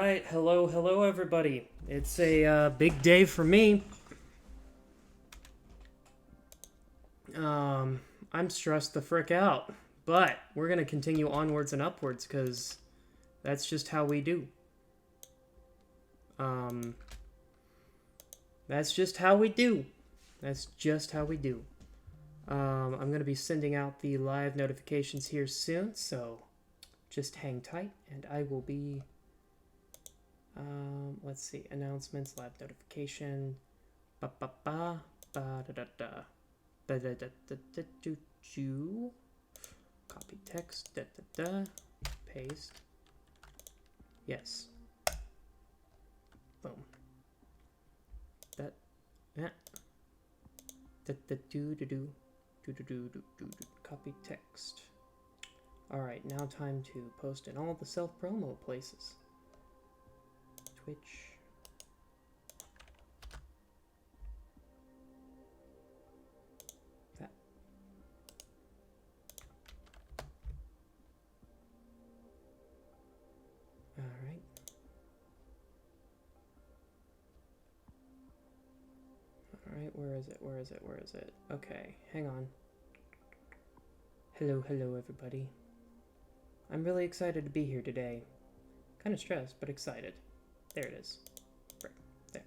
Alright, hello everybody. It's a big day for me. I'm stressed the frick out. But we're gonna continue onwards and upwards, because that's just how we do. That's just how we do. That's just how we do. I'm gonna be sending out the live notifications here soon, so just hang tight, and I will be... let's see, announcements, live notification, copy text, paste, yes, boom, that, yeah, copy text. Alright, now time to post in all the self-promo places. Twitch. That. Alright. Alright, where is it? Okay, hang on. Hello, everybody. I'm really excited to be here today. Kind of stressed, but excited. There it is. Right there.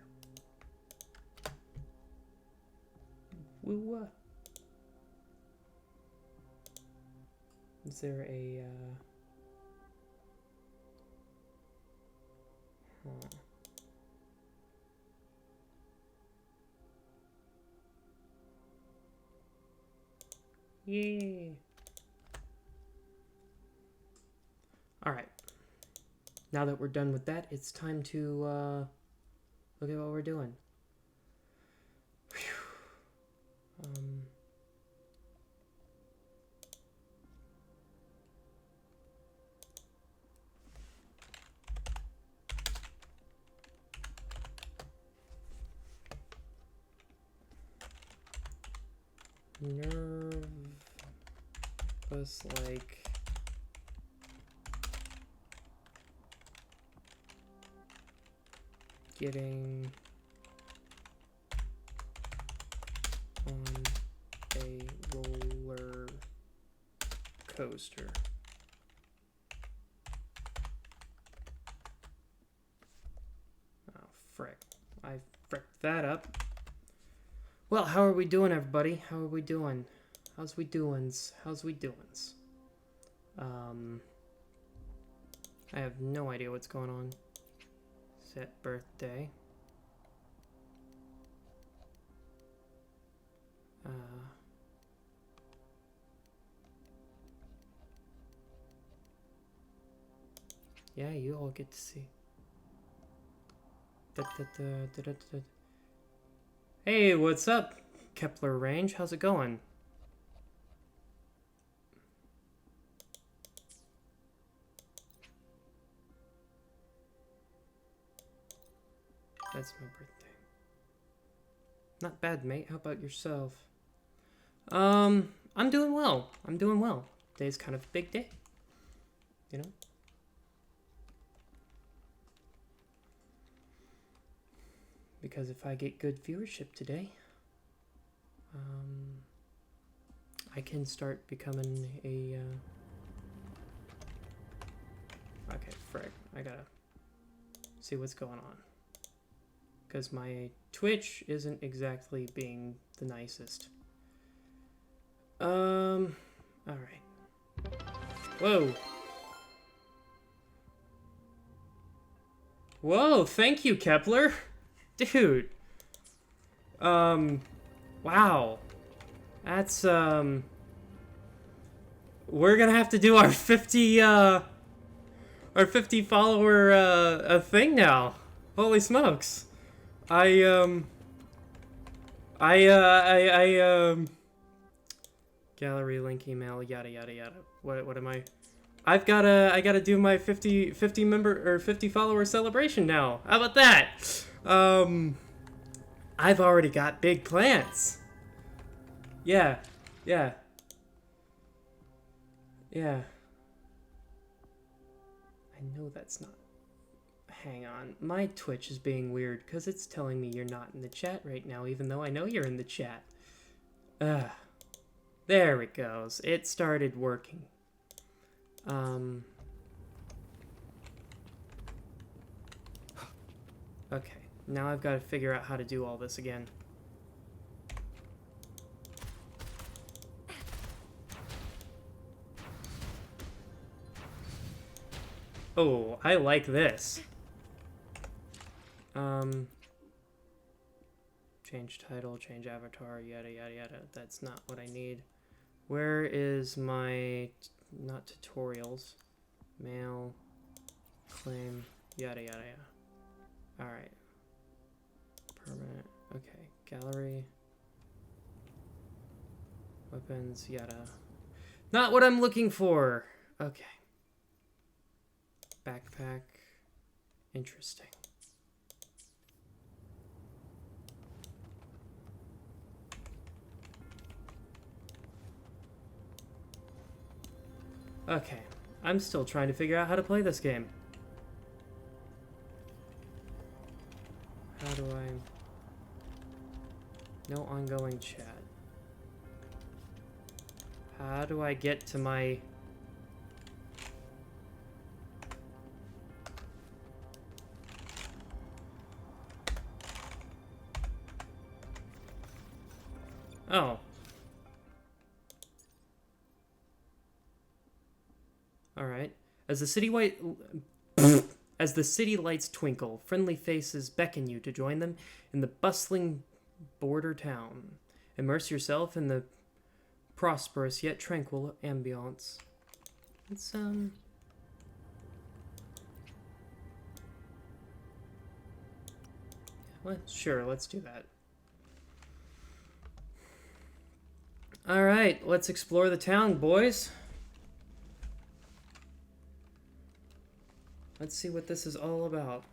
Wuwa. Is there a Yay. Alright. Now that we're done with that, it's time to look at what we're doing. Nervous like getting on a roller coaster. Oh, frick. I fricked that up. Well, how are we doing, everybody? How are we doing? How's we doings? I have no idea what's going on. Set birthday. Yeah, you all get to see. Hey, what's up, Kepler Range? How's it going? That's my birthday. Not bad, mate. How about yourself? I'm doing well. Today's kind of a big day. You know? Because if I get good viewership today, I can start becoming a, okay, frick. I gotta see what's going on. Because my Twitch isn't exactly being the nicest. Alright. Whoa. Whoa, thank you, Kepler. Dude. Wow. That's, we're gonna have to do our 50 follower, thing now. Holy smokes. Gallery link, email, yada yada yada. What am I? I gotta do my 50 member or 50 follower celebration now. How about that? I've already got big plans. Yeah. I know that's not hang on. My Twitch is being weird because it's telling me you're not in the chat right now, even though I know you're in the chat. There it goes. It started working. Okay, now I've got to figure out how to do all this again. Oh, I like this. Change title, change avatar, yada yada yada. That's not what I need. Where is my, not tutorials, mail, claim, yada yada yada. Alright. Permanent, okay. Gallery. Weapons, yada. Not what I'm looking for! Okay. Backpack. Interesting. Okay. I'm still trying to figure out how to play this game. How do I... No ongoing chat. How do I get to my... Oh. Alright. As the city lights twinkle, friendly faces beckon you to join them in the bustling border town. Immerse yourself in the prosperous yet tranquil ambiance. It's well, sure, let's do that. Alright, let's explore the town, boys. Let's see what this is all about.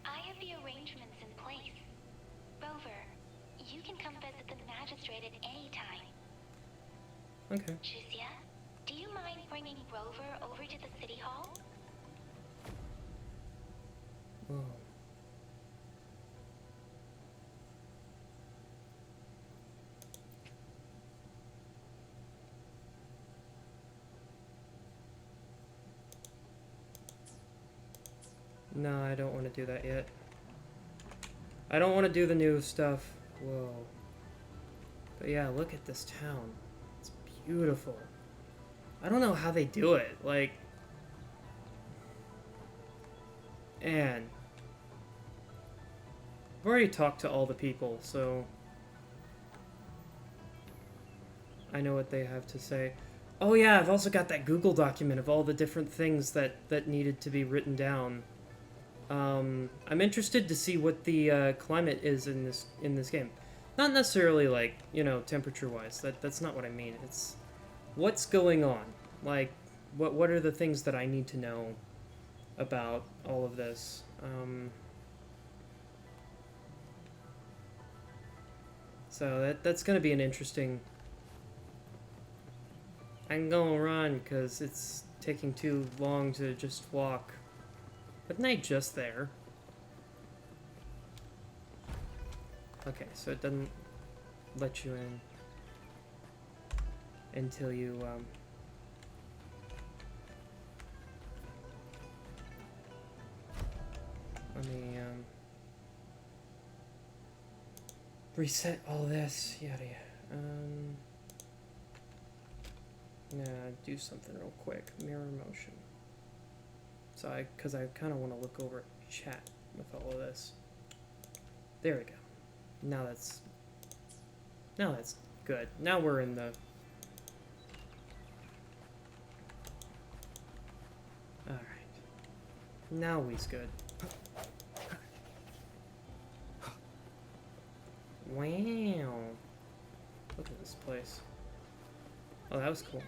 I have the arrangements in place. Rover, you can come visit the magistrate at any time. Okay. Jusia, do you mind bringing Rover over to the city hall? Whoa. No, I don't want to do that yet. I don't want to do the new stuff. Whoa. But yeah, look at this town. It's beautiful. I don't know how they do it. Like... Man. I've already talked to all the people, so... I know what they have to say. Oh yeah, I've also got that Google document of all the different things that needed to be written down. I'm interested to see what the climate is in this game. Not necessarily like, you know, temperature-wise. That's not what I mean. It's what's going on. Like, what are the things that I need to know about all of this? So that's gonna be an interesting... I'm gonna run because it's taking too long to just walk. Wasn't I just there? Okay, so it doesn't let you in until you, let me, reset all this, yada yada. I'm gonna do something real quick. Mirror motion. So because I kind of want to look over chat with all of this. There we go. Now that's good. Now we're in the... Alright. Now we's good. Wow. Look at this place. Oh, that was cool.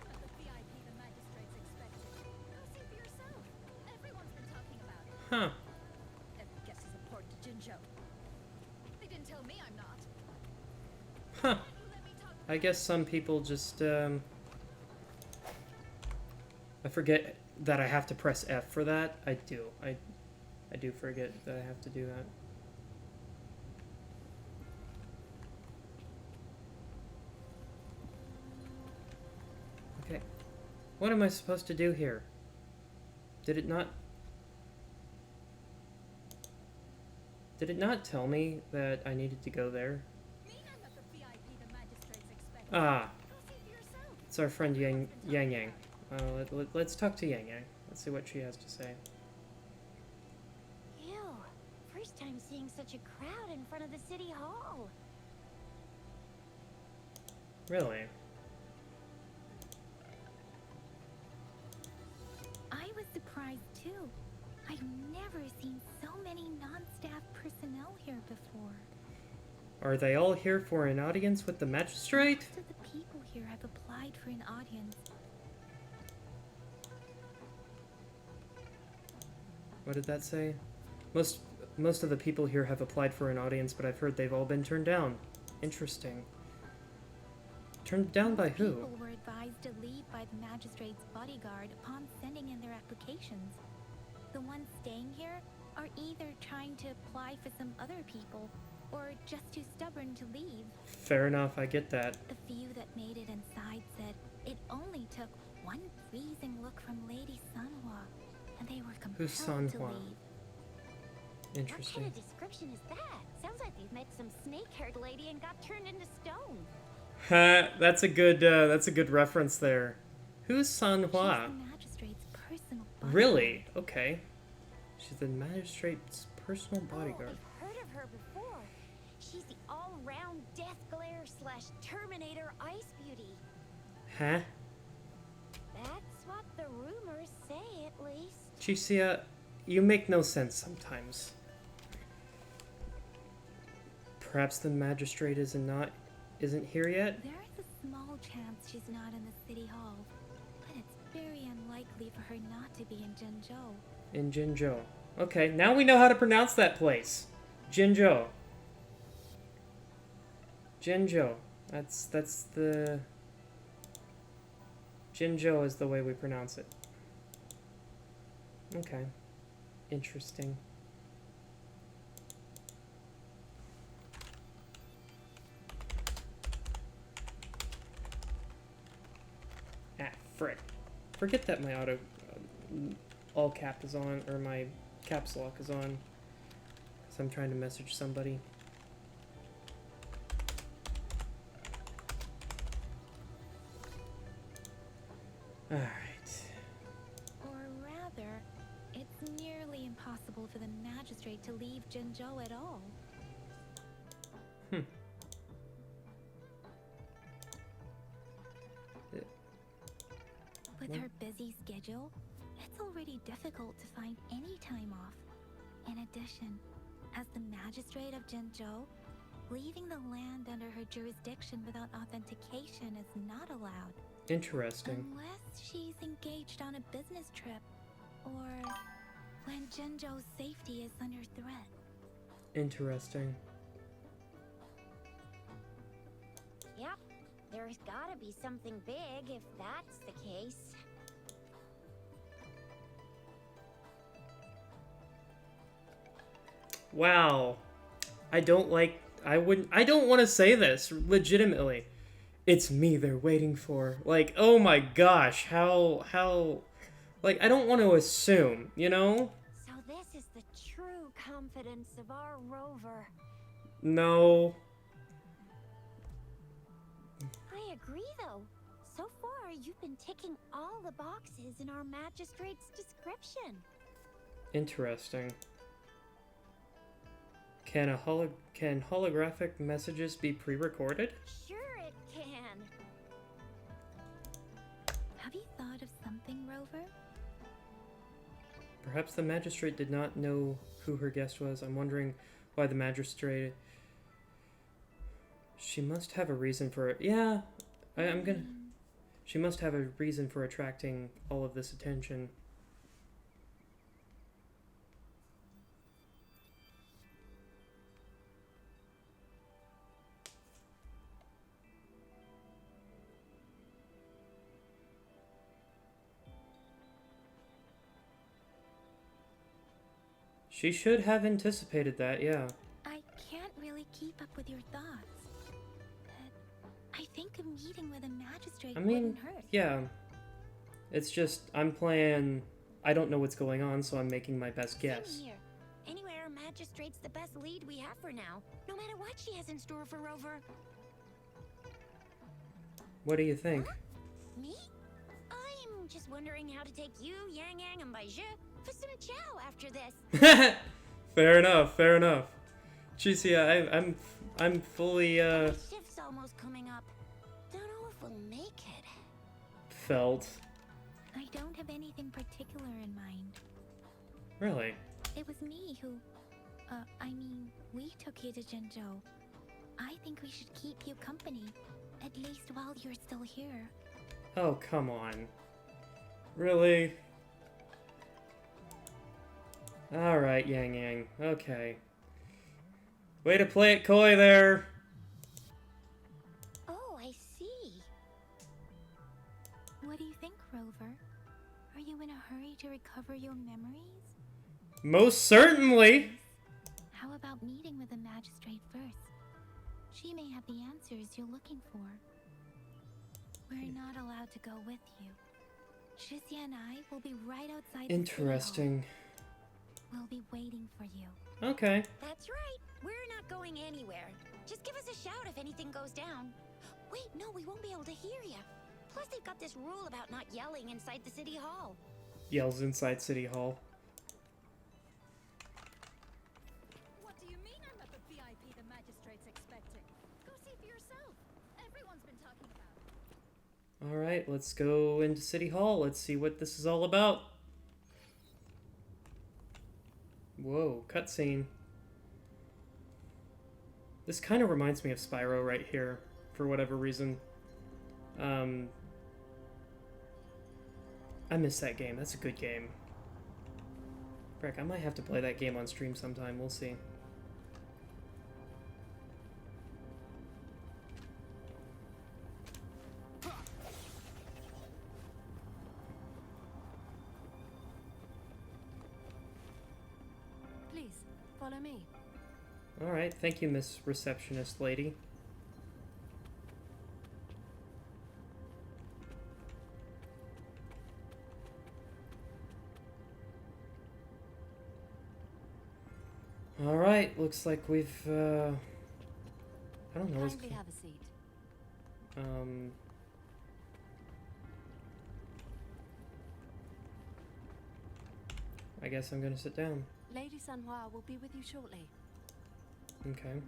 Huh. Every guess is important to Jinjo. They didn't tell me I'm not. Huh. I guess some people just, I forget that I have to press F for that. I do. I do forget that I have to do that. Okay. What am I supposed to do here? Did it not... Did it not tell me that I needed to go there? Ah. It's our friend Yang Yang. Let's talk to Yang Yang. Let's see what she has to say. Ew. First time seeing such a crowd in front of the city hall. Really? I was surprised too. I've never seen so many non-staff personnel here before. Are they all here for an audience with the magistrate? Most of the people here have applied for an audience. What did that say? Most of the people here have applied for an audience, but I've heard they've all been turned down. Interesting. Turned down by who? People were advised to leave by the magistrate's bodyguard upon sending in their applications. The ones staying here are either trying to apply for some other people, or just too stubborn to leave. Fair enough, I get that. The few that made it inside said it only took one freezing look from Lady Sunhua, and they were compelled Who's to Sunhua? leave. Interesting. What kind of description is that? Sounds like they've met some snake-haired lady and got turned into stone. That's a good reference there. Who's Sunhua? She's the magistrate's personal bodyguard. Really? Okay. She's the magistrate's personal Oh, bodyguard. I've heard of her before. She's the all-round death glare / Terminator ice beauty. Huh? That's what the rumors say, at least. Chisia, you make no sense sometimes. Perhaps the magistrate isn't here yet? There is a small chance she's not in the city hall, but it's very unlikely for her not to be in Jinzhou. In Jinzhou. Okay, now we know how to pronounce that place. Jinzhou. Jinzhou. That's the... Jinzhou is the way we pronounce it. Okay. Interesting. Ah, frick. Forget that my auto... all cap is on, or my caps lock is on. Because I'm trying to message somebody. Alright. Or rather, it's nearly impossible for the magistrate to leave Jinzhou at all. With her busy schedule, it's already difficult to find any time off. In addition, as the magistrate of Jinzhou, leaving the land under her jurisdiction without authentication is not allowed. Interesting. Unless she's engaged on a business trip, or when Jinzhou's safety is under threat. Interesting. Yep, there's gotta be something big if that's the case. Wow. I don't want to say this, legitimately. It's me they're waiting for. Like, oh my gosh, how, like, I don't want to assume, you know? So this is the true confidence of our rover. No. I agree, though. So far, you've been ticking all the boxes in our magistrate's description. Interesting. Can holographic messages be pre-recorded? Sure it can. Have you thought of something, Rover? Perhaps the magistrate did not know who her guest was. I'm wondering why the magistrate... She must have a reason for it. Yeah, I'm gonna... She must have a reason for attracting all of this attention. She should have anticipated that, yeah. I can't really keep up with your thoughts. I think a meeting with a magistrate I mean, wouldn't hurt. yeah. It's just, I'm playing... I don't know what's going on, so I'm making my best guess. Same here. Anywhere, Magistrate's the best lead we have for now, no matter what she has in store for Rover. What do you think? Huh? Me? I'm just wondering how to take you, Yang Yang, and Baiju for some chow after this. Fair enough, fair enough. Jeez, yeah, I'm fully, The shift's almost coming up. Don't know if we'll make it. felt. I don't have anything particular in mind. Really? It was me who... we took you to Jinzhou. I think we should keep you company, at least while you're still here. Oh, come on. Really? Alright, Yang Yang. Okay. Way to play it coy there! Oh, I see. What do you think, Rover? Are you in a hurry to recover your memories? Most certainly! How about meeting with the magistrate first? She may have the answers you're looking for. We're not allowed to go with you. Shizia and I will be right outside the city hall. Interesting. We'll be waiting for you. Okay. That's right. We're not going anywhere. Just give us a shout if anything goes down. Wait, no, we won't be able to hear you. Plus, they've got this rule about not yelling inside the city hall. Yells inside City Hall. What do you mean I'm not the VIP the magistrate's expecting? Go see for yourself. Everyone's been talking about it. Alright, let's go into City Hall. Let's see what this is all about. Whoa, cutscene. This kind of reminds me of Spyro right here, for whatever reason. I miss that game. That's a good game. Frick, I might have to play that game on stream sometime. We'll see. Please, follow me. Alright, thank you, Miss Receptionist Lady. Alright, looks like we've, I don't know. Kindly have a seat. I guess I'm gonna sit down. Lady Sanhua will be with you shortly. Okay.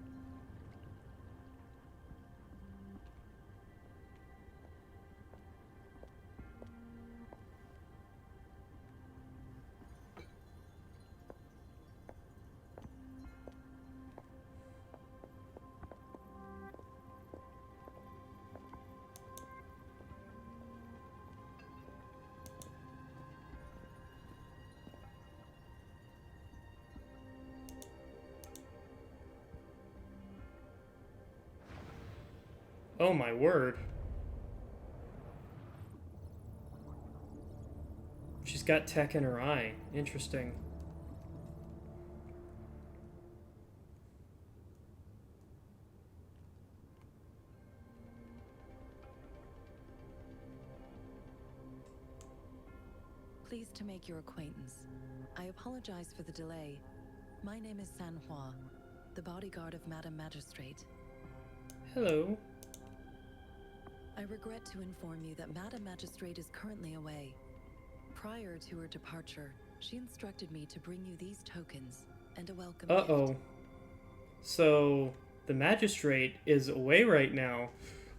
Oh my word. She's got tech in her eye. Interesting. Pleased to make your acquaintance. I apologize for the delay. My name is Sanhua, the bodyguard of Madam Magistrate. Hello. I regret to inform you that Madam Magistrate is currently away. Prior to her departure, she instructed me to bring you these tokens and a welcome Uh-oh. gift. So, the magistrate is away right now.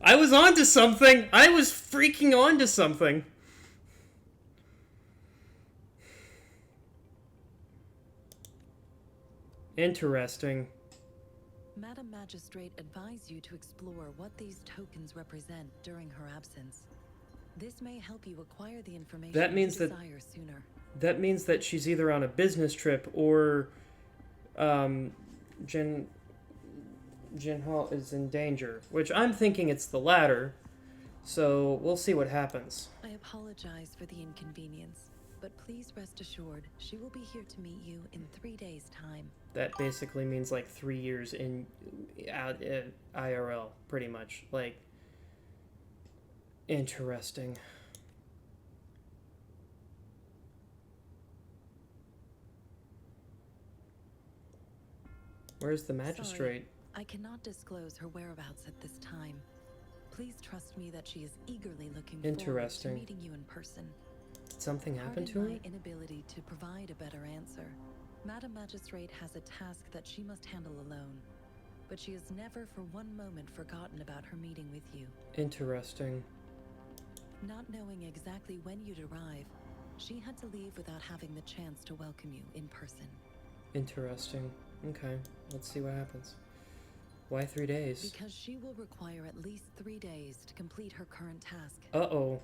I was onto something! I was freaking onto something! Interesting. Madam Magistrate advised you to explore what these tokens represent during her absence. This may help you acquire the information That means you that- desire sooner. That means that she's either on a business trip or, Jinhao is in danger, which I'm thinking it's the latter. So, we'll see what happens. I apologize for the inconvenience. But please rest assured, she will be here to meet you in 3 days' time. That basically means like 3 years in IRL, pretty much. Like, interesting. Where's the magistrate? Sorry, I cannot disclose her whereabouts at this time. Please trust me that she is eagerly looking forward to Interesting. meeting you in person. Did something happen to Pardon her? my inability to provide a better answer. Madam Magistrate has a task that she must handle alone, but she has never for one moment forgotten about her meeting with you. Interesting. Not knowing exactly when you'd arrive, she had to leave without having the chance to welcome you in person. Interesting. Okay, let's see what happens. Why 3 days? Because she will require at least 3 days to complete her current task. Uh-oh.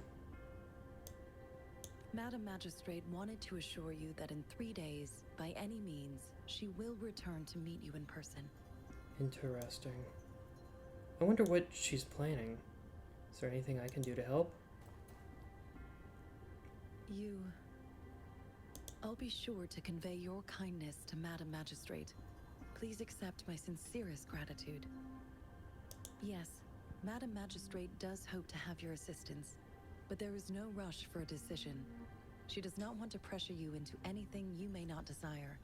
Madam Magistrate wanted to assure you that in 3 days, by any means, she will return to meet you in person. Interesting. I wonder what she's planning. Is there anything I can do to help? I'll be sure to convey your kindness to Madam Magistrate. Please accept my sincerest gratitude. Yes, Madam Magistrate does hope to have your assistance, but there is no rush for a decision. She does not want to pressure you into anything you may not desire.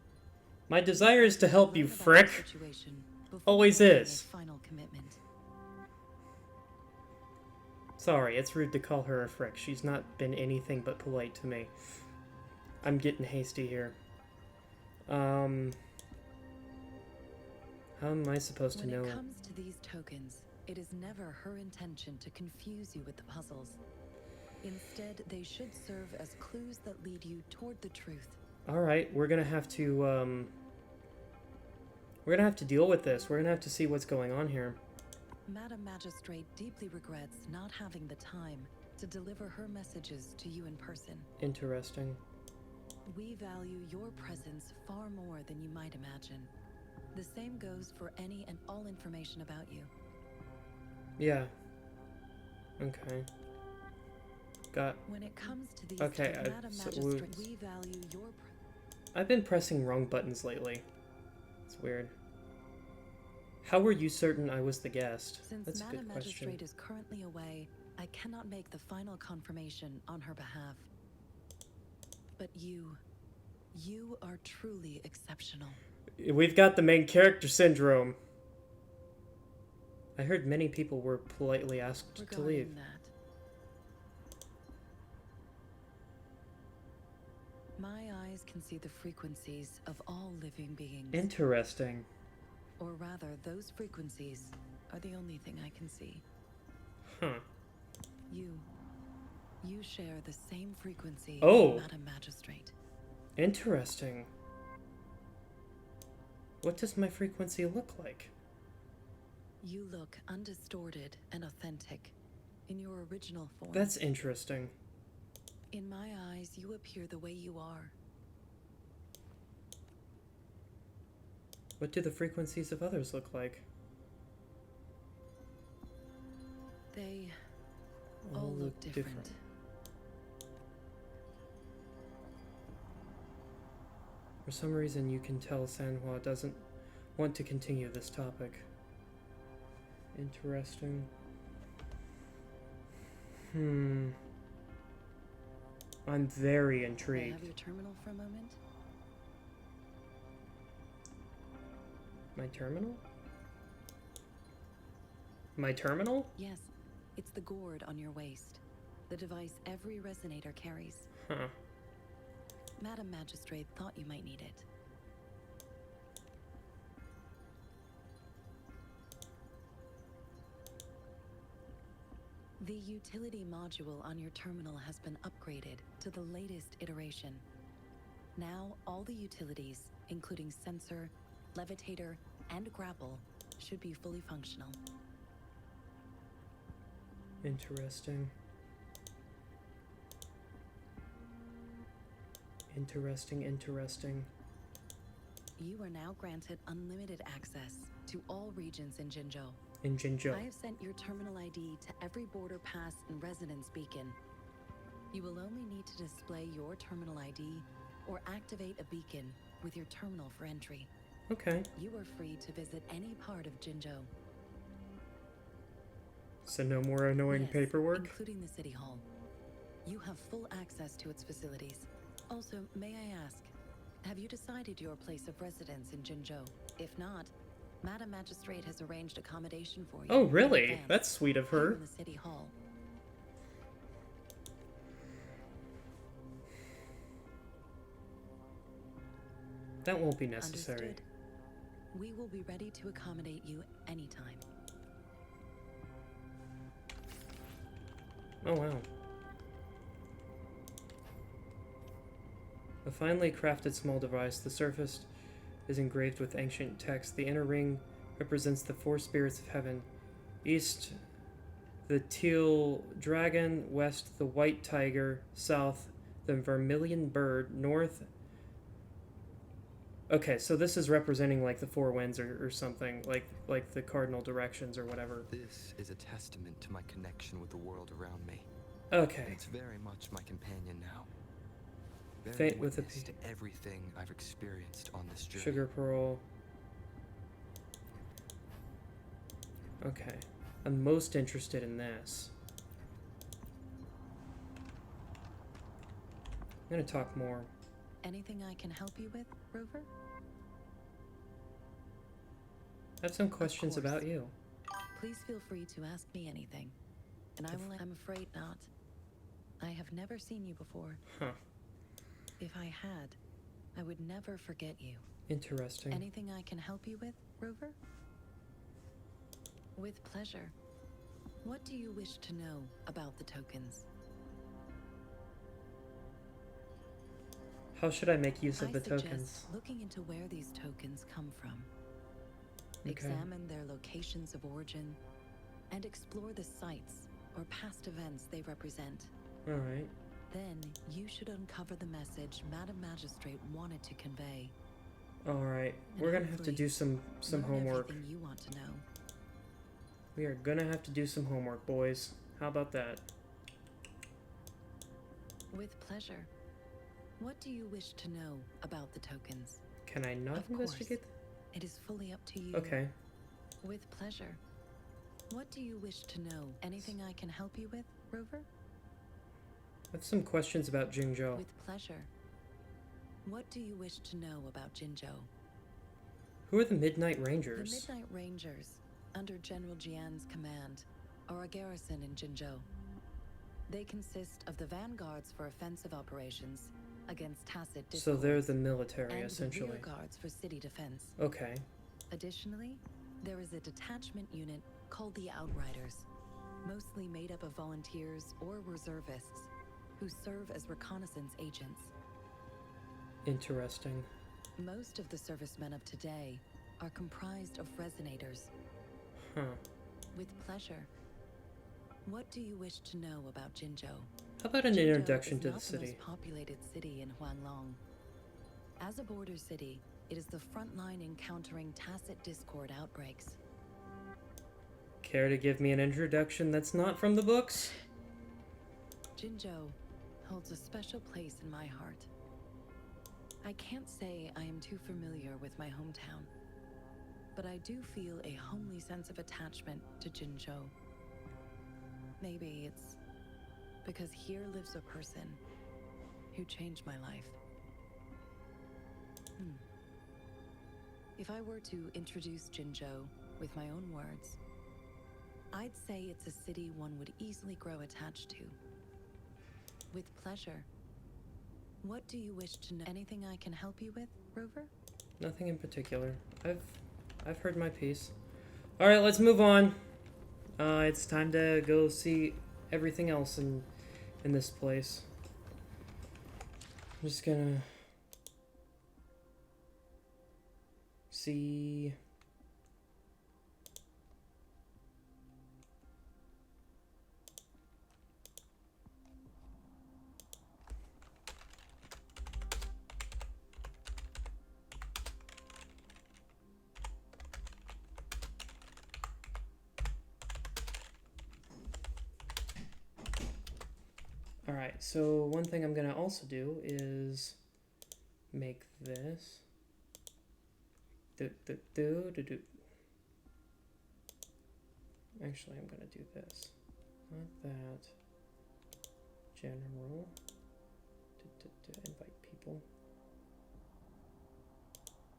My desire is to help you, Learn about the frick. situation before Always making a is. Final commitment. Sorry, it's rude to call her a frick. She's not been anything but polite to me. I'm getting hasty here. How am I supposed to know? When it comes to these tokens, it is never her intention to confuse you with the puzzles. Instead, they should serve as clues that lead you toward the truth. Alright, we're gonna have to deal with this. We're gonna have to see what's going on here. Madam Magistrate deeply regrets not having the time to deliver her messages to you in person. Interesting. We value your presence far more than you might imagine. The same goes for any and all information about you. Yeah. Okay. Got... When it comes to these Okay, Madam so Magistrate, we value your I've been pressing wrong buttons lately. It's weird. How were you certain I was the guest? Since That's a Madam good question. Magistrate is currently away, I cannot make the final confirmation on her behalf. But you are truly exceptional. We've got the main character syndrome. I heard many people were politely asked to Regarding leave. that, my eyes can see the frequencies of all living beings. Interesting. Or rather, those frequencies are the only thing I can see. Huh. You share the same frequency Oh. as Madam Magistrate. Interesting. What does my frequency look like? You look undistorted and authentic in your original form. That's interesting. In my eyes, you appear the way you are. What do the frequencies of others look like? They all look different. For some reason, you can tell Sanhua doesn't want to continue this topic. Interesting. I'm very May I intrigued. have your terminal for a moment? My terminal? My terminal? Yes, it's the gourd on your waist. The device every resonator carries. Huh. Madam Magistrate thought you might need it. The utility module on your terminal has been upgraded to the latest iteration. Now, all the utilities, including sensor, levitator, and grapple, should be fully functional. Interesting. Interesting. You are now granted unlimited access to all regions in Jinzhou. In Jinzhou. I have sent your terminal ID to every border pass and resonance beacon. You will only need to display your terminal ID or activate a beacon with your terminal for entry. Okay. You are free to visit any part of Jinzhou. So no more annoying Yes, paperwork? including the City Hall. You have full access to its facilities. Also, may I ask, have you decided your place of residence in Jinzhou? If not, Madam Magistrate has arranged accommodation for you. Oh, in really? advance, That's sweet of here her. in the City Hall. That won't be necessary. Understood. We will be ready to accommodate you anytime. Oh, wow. A finely crafted small device. The surface is engraved with ancient text. The inner ring represents the four spirits of heaven. East, the teal dragon. West, the white tiger. South, the vermilion bird. North... Okay, so this is representing like the four winds or something, like the cardinal directions or whatever. This is a testament to my connection with the world around me. Okay. It's very much my companion now. Bearing Fate with a witness P. to everything I've experienced on this journey. Sugar pearl. Okay. I'm most interested in this. I'm gonna talk more. Anything I can help you with, Rover? I have some questions course. about you. Please feel free to ask me anything. And I will. I'm afraid not. I have never seen you before. Huh. If I had, I would never forget you. Interesting. Anything I can help you with, Rover? With pleasure. What do you wish to know about the tokens? How should I make use of I the suggest tokens? looking into where these tokens come from. Okay. Examine their locations of origin and explore the sites or past events they represent. Alright. Then you should uncover the message Madam Magistrate wanted to convey. Alright. And We're gonna have to hopefully do some learn homework. everything you want to know. We are gonna have to do some homework, boys. How about that? With pleasure. What do you wish to know about the tokens? Can I not Of course. investigate? It is fully up to you. Okay. With pleasure. What do you wish to know? Anything I can help you with, Rover? I have some questions about Jingzhou. With pleasure. What do you wish to know about Jinzhou? Who are the Midnight Rangers? The Midnight Rangers, under General Jian's command, are a garrison in Jinzhou. They consist of the vanguards for offensive operations against tacit So discords, they're the military, and essentially. the rear guards for city defense. Okay. Additionally, there is a detachment unit called the Outriders, mostly made up of volunteers or reservists who serve as reconnaissance agents. Interesting. Most of the servicemen of today are comprised of resonators. Huh. With pleasure. What do you wish to know about Jinzhou? How about an Jinzhou introduction is to the not city? most populated city in Huanglong. As a border city, it is the front line in countering tacit discord outbreaks. Care to give me an introduction that's not from the books? Jinzhou holds a special place in my heart. I can't say I am too familiar with my hometown, but I do feel a homely sense of attachment to Jinzhou. Maybe it's because here lives a person who changed my life. If I were to introduce Jinzhou with my own words, I'd say it's a city one would easily grow attached to. With pleasure. What do you wish to know? Anything I can help you with, Rover? Nothing in particular. I've heard my piece. All right, let's move on. It's time to go see everything else in this place. I'm just gonna see. Alright. Alright, so one thing I'm gonna also do is make this. Actually, I'm gonna do this. Not that. General. Invite people.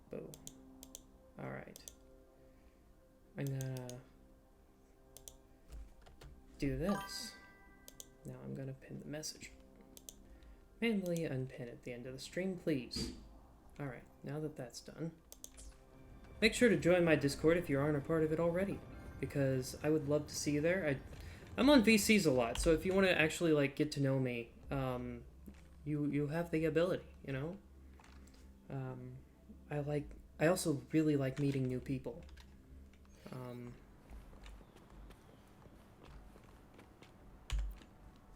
Boom. Alright. I'm gonna do this. Now I'm gonna pin the message. Manually unpin at the end of the stream, please. Alright, now that that's done, make sure to join my Discord if you aren't a part of it already, because I would love to see you there. I'm on VCs a lot, so if you want to actually like get to know me, you have the ability, you know. I also really like meeting new people.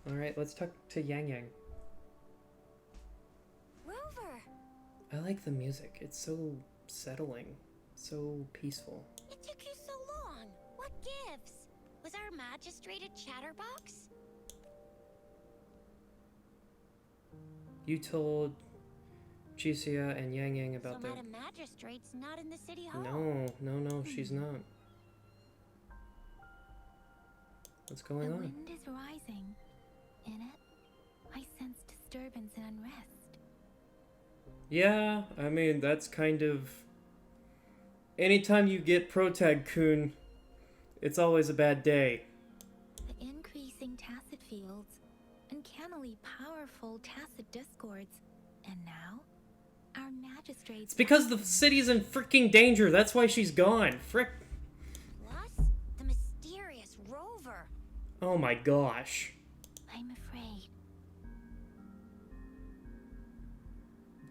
All right, let's talk to Yang Yang. Rover! I like the music. It's so settling, so peaceful. It took you so long. What gives? Was our magistrate a chatterbox? You told Jisia and Yang Yang about So Madam Magistrate's not in the city hall. No, she's not. What's going The on? wind is rising. In it, I sense disturbance and unrest. Yeah, I mean, that's kind of... Anytime you get Protag-kun, it's always a bad day. The increasing tacit fields, uncannily powerful tacit discords, and now, our magistrates... It's because the city's in freaking danger, that's why she's gone. Frick. Plus, the mysterious Rover. Oh my gosh. I'm afraid.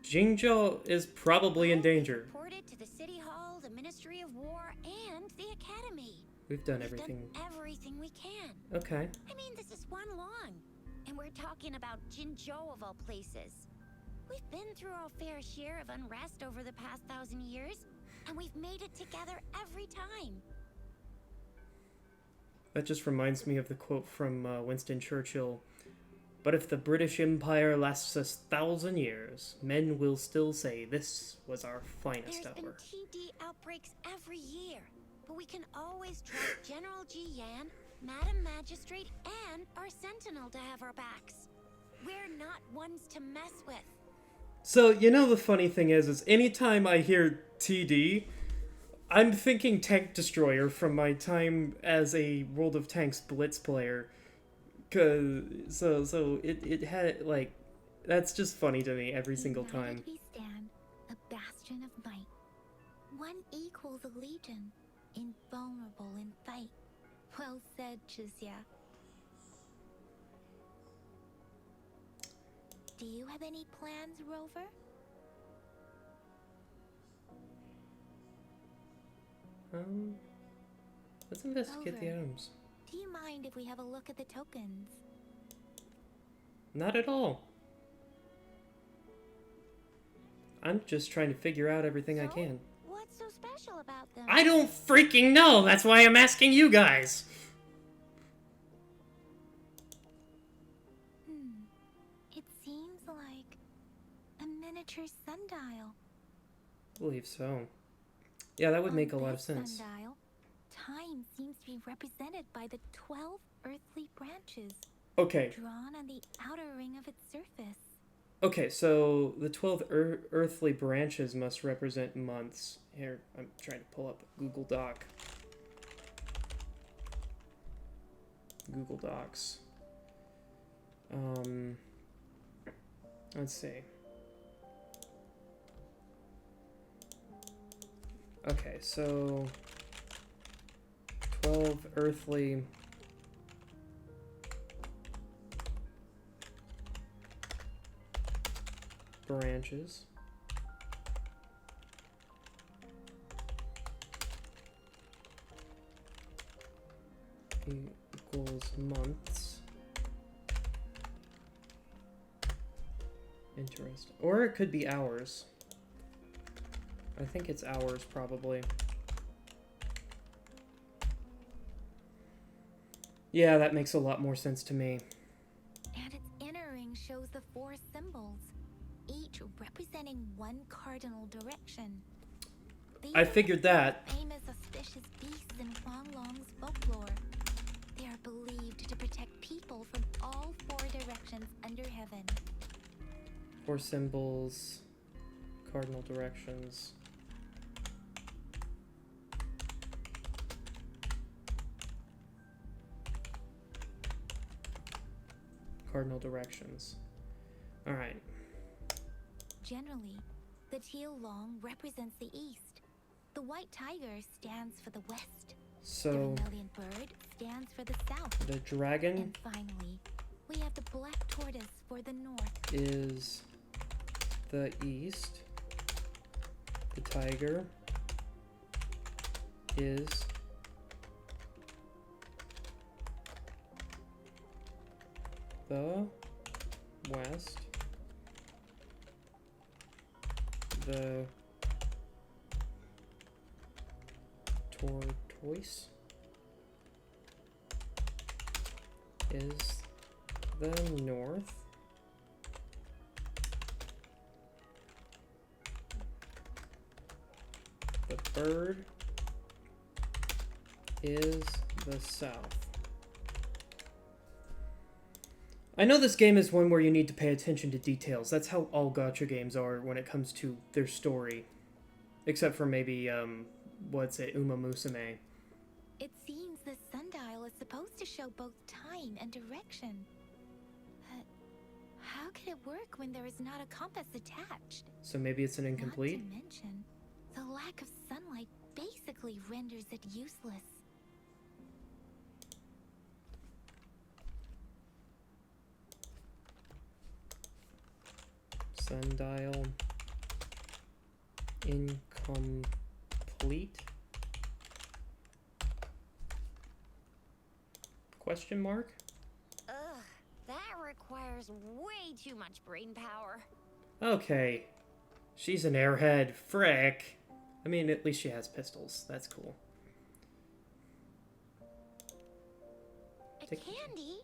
Jingzhou is probably in danger. Reported to the City Hall, the Ministry of War, and the Academy. We've done We've everything. done everything we can. Okay. I mean, this is one long. And we're talking about Jinzhou of all places. We've been through our fair share of unrest over the past 1,000 years, and we've made it together every time. That just reminds me of the quote from Winston Churchill. But if the British Empire lasts us 1,000 years, men will still say this was our finest There's been hour. TD outbreaks every year, but we can always trust General Ji Yan, Madam Magistrate, and our Sentinel to have our backs. We're not ones to mess with. So, you know, the funny thing is anytime I hear TD, I'm thinking Tank Destroyer from my time as a World of Tanks Blitz player. So it had, like, that's just funny to me every single time. United we stand, a bastion of might. One equals a legion, invulnerable in fight. Well said, Jisia. Do you have any plans, Rover? Let's investigate the Over. items. Do you mind if we have a look at the tokens? Not at all. I'm just trying to figure out everything I So, can. what's so special about them? I don't freaking know! That's why I'm asking you guys! It seems like a miniature sundial. I believe so. Yeah, that would On make a lot of this sense. Sundial, time seems to be represented by the 12 earthly branches Okay, drawn on the outer ring of its surface. okay, so the 12 earthly branches must represent months. Here, I'm trying to pull up Google Doc. Google Docs. Let's see. Okay, so 12 earthly branches equals months. Interesting. Or it could be hours. I think it's hours, probably. Yeah, that makes a lot more sense to me. And its inner ring shows the 4 symbols, each representing one cardinal direction. These I are figured the that. famous auspicious beasts in Huanglong's folklore. They are believed to protect people from all 4 directions under heaven. 4 symbols, cardinal directions. Cardinal directions. Alright. Generally, the teal long represents the east. The white tiger stands for the west. The So, vermilion bird stands for the south. the dragon And finally, we have the black tortoise for the north. is the east. The tiger is the west. The tortoise is the north. The bird is the south. I know this game is one where you need to pay attention to details. That's how all gacha games are when it comes to their story. Except for maybe, what's it, Uma Musume. It seems the sundial is supposed to show both time and direction. But how could it work when there is not a compass attached? So maybe it's an incomplete? Not to mention, the lack of sunlight basically renders it useless. Sundial incomplete? Question mark? Ugh, that requires way too much brain power. Okay. She's an airhead. Frick. I mean, at least she has pistols. That's cool. A Take- candy?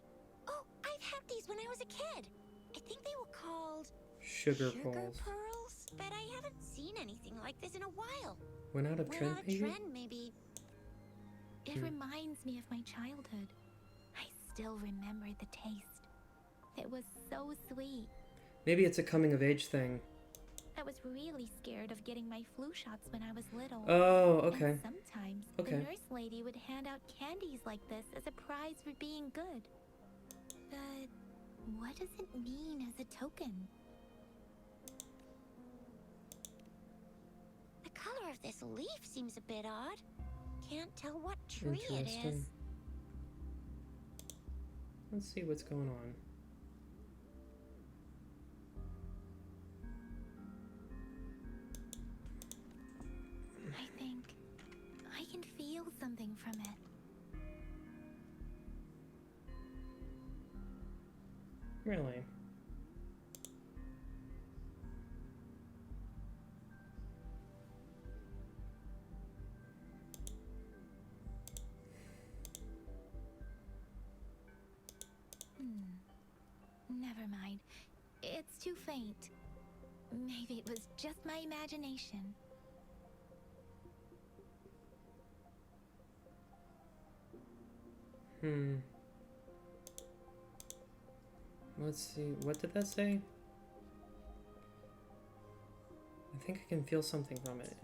Oh, I've had these when I was a kid. I think they were called Sugar pearls. pearls, but I haven't seen anything like this in a while. Went out of When trend, on a maybe? trend, maybe. It reminds me of my childhood. I still remember the taste. It was so sweet. Maybe it's a coming of age thing. I was really scared of getting my flu shots when I was little. Oh, okay. And sometimes Okay. the nurse lady would hand out candies like this as a prize for being good. But what does it mean as a token? The color of this leaf seems a bit odd. Can't tell what tree it is. Interesting. Let's see what's going on. I think I can feel something from it. Really? Never mind. It's too faint. Maybe it was just my imagination. Let's see. What did that say? I think I can feel something from it.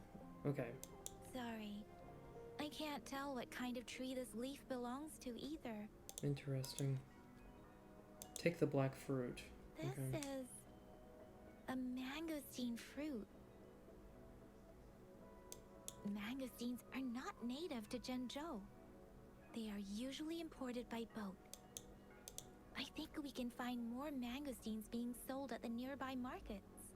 Okay. Sorry. I can't tell what kind of tree this leaf belongs to either. Interesting. Take the black fruit. This Okay. is a mangosteen fruit. Mangosteens are not native to Zhengzhou. They are usually imported by boat. I think we can find more mangosteens being sold at the nearby markets.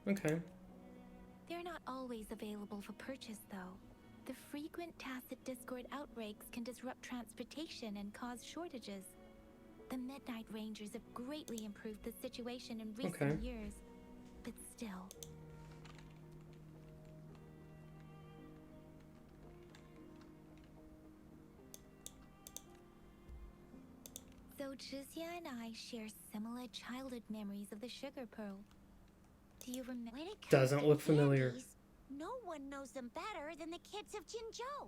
Okay. They're not always available for purchase, though. The frequent tacit Discord outbreaks can disrupt transportation and cause shortages. The Midnight Rangers have greatly improved the situation in recent Okay. years, but still. Jizia and I share similar childhood memories of the sugar pearl. Do you remember? When it comes Doesn't to look familiar. candies, no one knows them better than the kids of Jinzhou.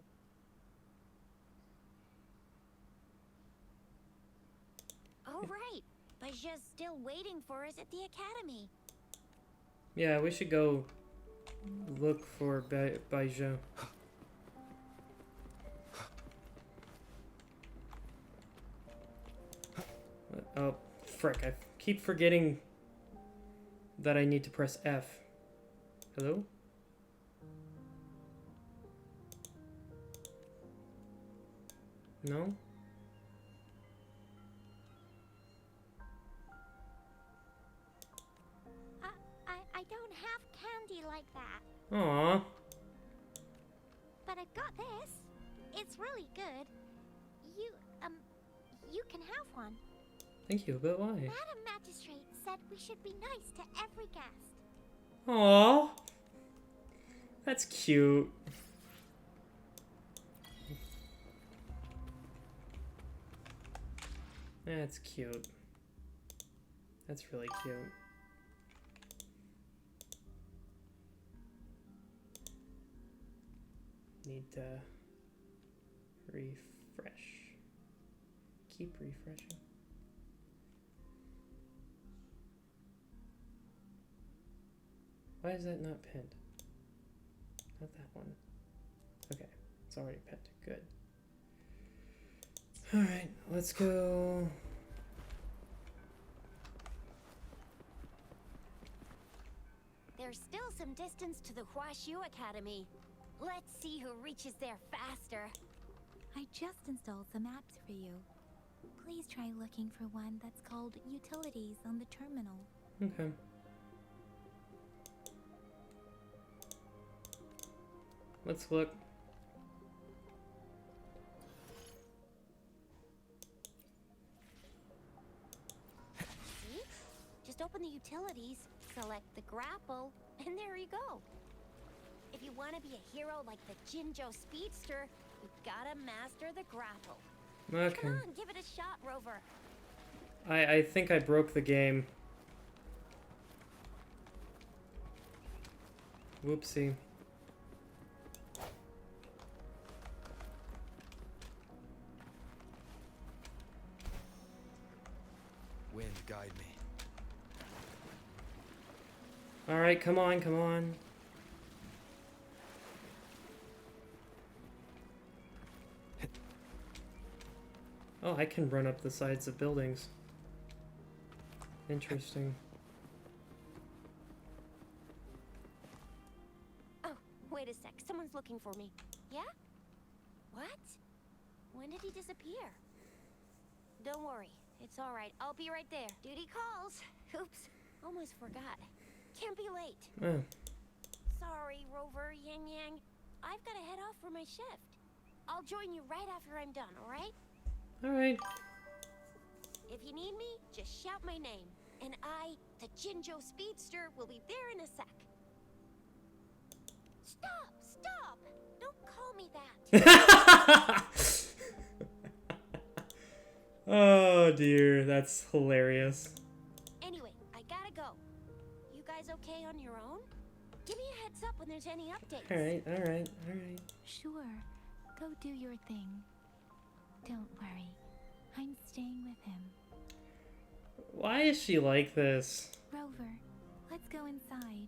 Oh, right. Baijia's still waiting for us at the academy. Yeah, we should go look for Baizhou. Oh, frick. I keep forgetting that I need to press F. Hello? No? I don't have candy like that, Aww. but I've got this. It's really good. You can have one. Thank you, but why? Madam Magistrate said we should be nice to every guest. Aww. That's cute. That's cute. That's really cute. Need to refresh. Keep refreshing. Why is that not pinned? Not that one. Okay, it's already pinned. Good. Alright, let's go. There's still some distance to the Huaxiu Academy. Let's see who reaches there faster. I just installed some apps for you. Please try looking for one that's called Utilities on the terminal. Okay. Let's look. See? Just open the utilities, select the grapple, and there you go. If you want to be a hero like the Jinzhou Speedster, you've gotta master the grapple. Okay. Come on, give it a shot, Rover. I think I broke the game. Whoopsie. Wind, guide me. Alright, come on, come on. Oh, I can run up the sides of buildings. Interesting. Oh, wait a sec. Someone's looking for me. Yeah? What? When did he disappear? Don't worry. It's all right. I'll be right there. Duty calls. Oops. Almost forgot. Can't be late. Oh, Sorry, Rover, Yang Yang. I've got to head off for my shift. I'll join you right after I'm done, all right? alright. If you need me, just shout my name. And I, the Jinzhou Speedster, will be there in a sec. Stop! Stop! Don't call me that. Oh dear, that's hilarious. Anyway, I gotta go. You guys okay on your own? Give me a heads up when there's any updates. Alright, alright, alright. Sure, go do your thing. Don't worry, I'm staying with him. Why is she like this? Rover, let's go inside.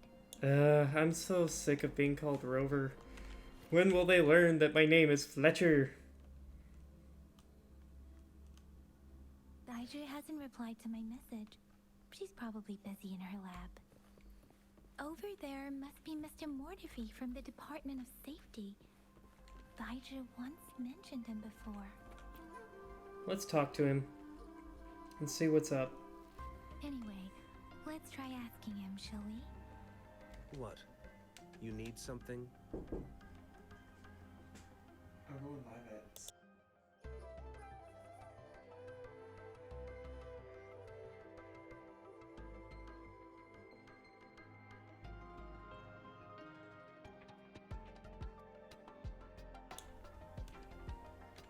I'm so sick of being called Rover. When will they learn that my name is Fletcher? Daija hasn't replied to my message. She's probably busy in her lab. Over there must be Mr. Mortefi from the Department of Safety. Daija once mentioned him before. Let's talk to him and see what's up. Anyway, let's try asking him, shall we? What? You need something?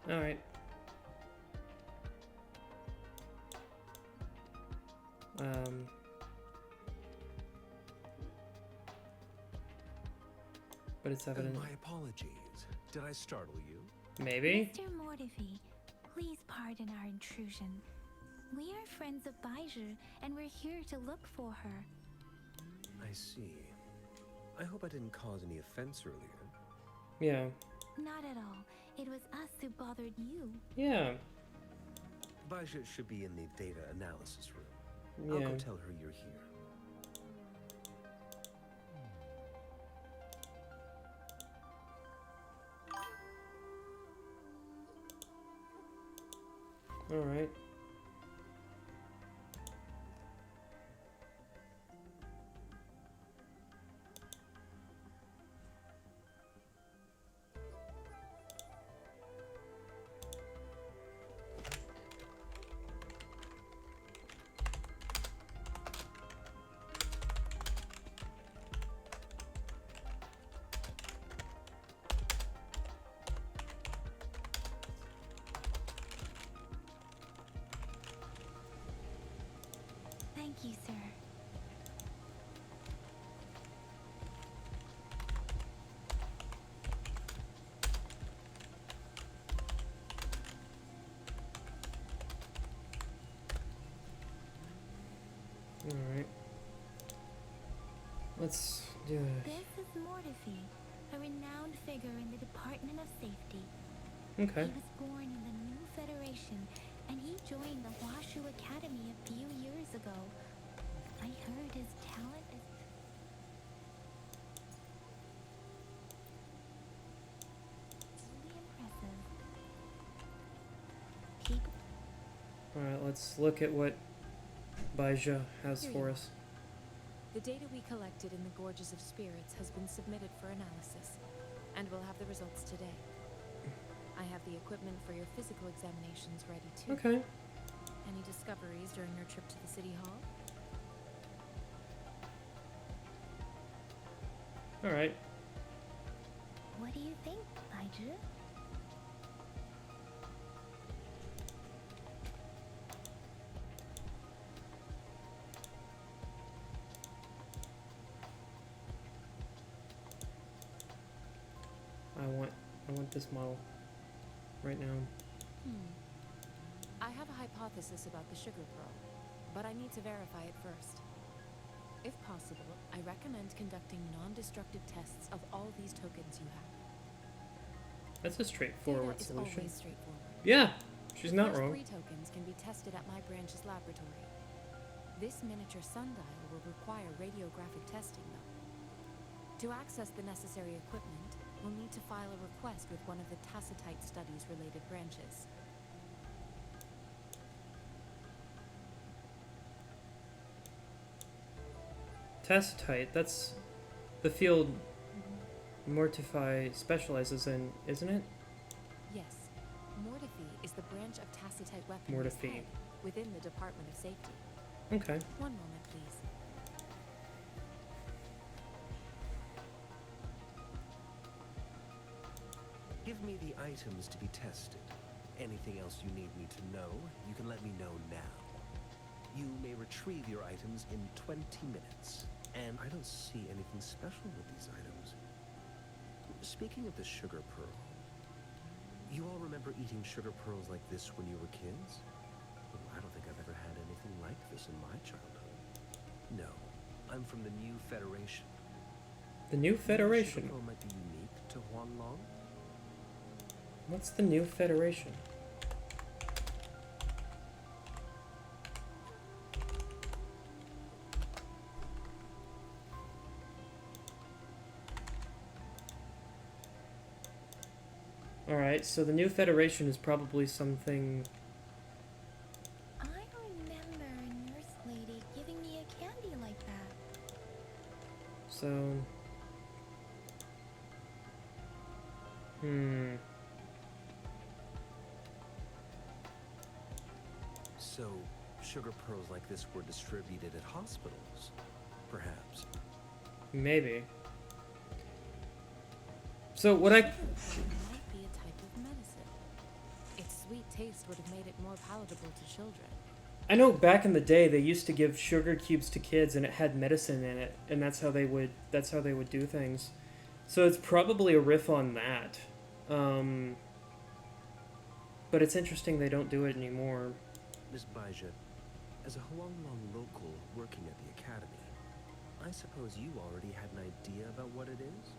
Alright. But it's evident. My apologies. Did I startle you? Maybe? Mr. Mortefi, please pardon our intrusion. We are friends of Baiju, and we're here to look for her. I see. I hope I didn't cause any offense earlier. Yeah. Not at all. It was us who bothered you. Yeah. Baja should be in the data analysis room. Yeah. I'll go tell her you're here. Alright. Thank you, sir. Alright. Let's do this. This is Mortefi, a renowned figure in the Department of Safety. Okay. He was born in the New Federation, and he joined the Washu Academy a few years ago. I heard his talent is... truly impressive. People... Alright, let's look at what Baija has Here for you us. The data we collected in the Gorges of Spirits has been submitted for analysis, and we'll have the results today. I have the equipment for your physical examinations ready too. Okay. Any discoveries during your trip to the City Hall? Alright. What do you think, Baiju? I want this model right now. I have a hypothesis about the sugar pearl, but I need to verify it first. If possible, I recommend conducting non-destructive tests of all these tokens you have. That's a straightforward Data is solution. always straightforward. Yeah, she's The not first wrong. 3 tokens can be tested at my branch's laboratory. This miniature sundial will require radiographic testing, though. To access the necessary equipment, we'll need to file a request with one of the Tacitite Studies-related branches. Tacitite, that's the field Mortify specializes in, isn't it? Yes, Mortefi is the branch of Tacitite weapons Mortefi. within the Department of Safety. Okay. One moment, please. Give me the items to be tested. Anything else you need me to know, you can let me know now. You may retrieve your items in 20 minutes. And I don't see anything special with these items. Speaking of the sugar pearl, you all remember eating sugar pearls like this when you were kids? Well, I don't think I've ever had anything like this in my childhood. No, I'm from the New Federation. The New Sugar Federation. pearl might be unique to Huanglong. What's the New Federation? Alright, so the New Federation is probably something... I remember a nurse lady giving me a candy like that. So... So, sugar pearls like this were distributed at hospitals, perhaps. Maybe. So what I... It might be a type of medicine. Its sweet taste would have made it more palatable to children. I know back in the day they used to give sugar cubes to kids and it had medicine in it, and that's how they would do things. So it's probably a riff on that. Um, but it's interesting they don't do it anymore. Miss Baija, as a Huanglong local working at the academy, I suppose you already had an idea about what it is?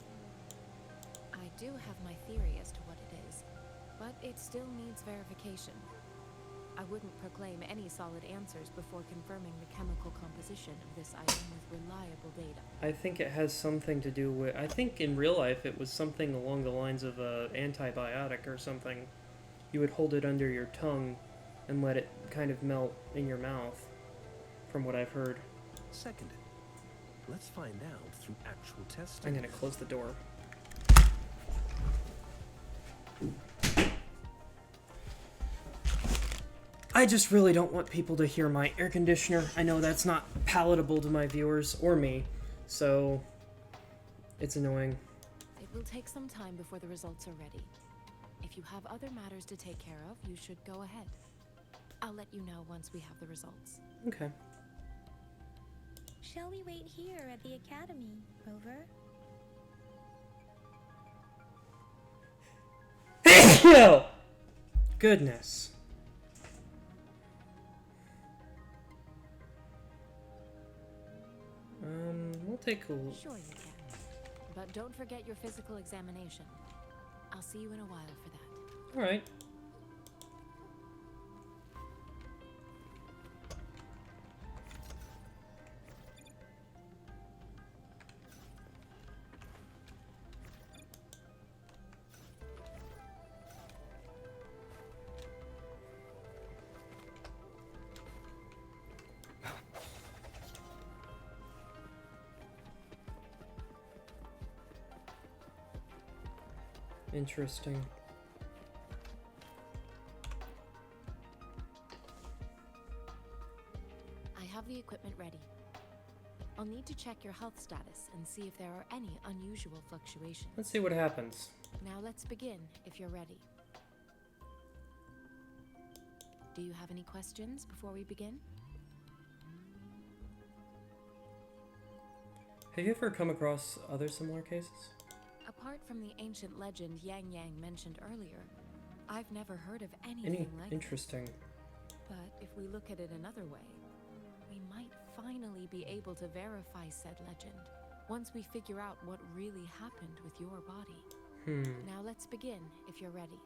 I do have my theory as to what it is, but it still needs verification. I wouldn't proclaim any solid answers before confirming the chemical composition of this item with reliable data. I think it has something to do with. I think in real life it was something along the lines of a antibiotic or something. You would hold it under your tongue and let it kind of melt in your mouth, from what I've heard. Seconded. Let's find out through actual testing. I'm gonna close the door. I just really don't want people to hear my air conditioner. I know that's not palatable to my viewers or me, so it's annoying. It will take some time before the results are ready. If you have other matters to take care of, you should go ahead. I'll let you know once we have the results. Okay. Shall we wait here at the academy, Rover? Ew! Goodness. We'll take a look. Sure you can. But don't forget your physical examination. I'll see you in a while for that. Alright. Interesting. I have the equipment ready. I'll need to check your health status and see if there are any unusual fluctuations. Let's see what happens. Now let's begin, if you're ready. Do you have any questions before we begin? Have you ever come across other similar cases? Apart from the ancient legend Yang Yang mentioned earlier, I've never heard of anything like it. Interesting. But if we look at it another way, we might finally be able to verify said legend once we figure out what really happened with your body. Now let's begin, if you're ready.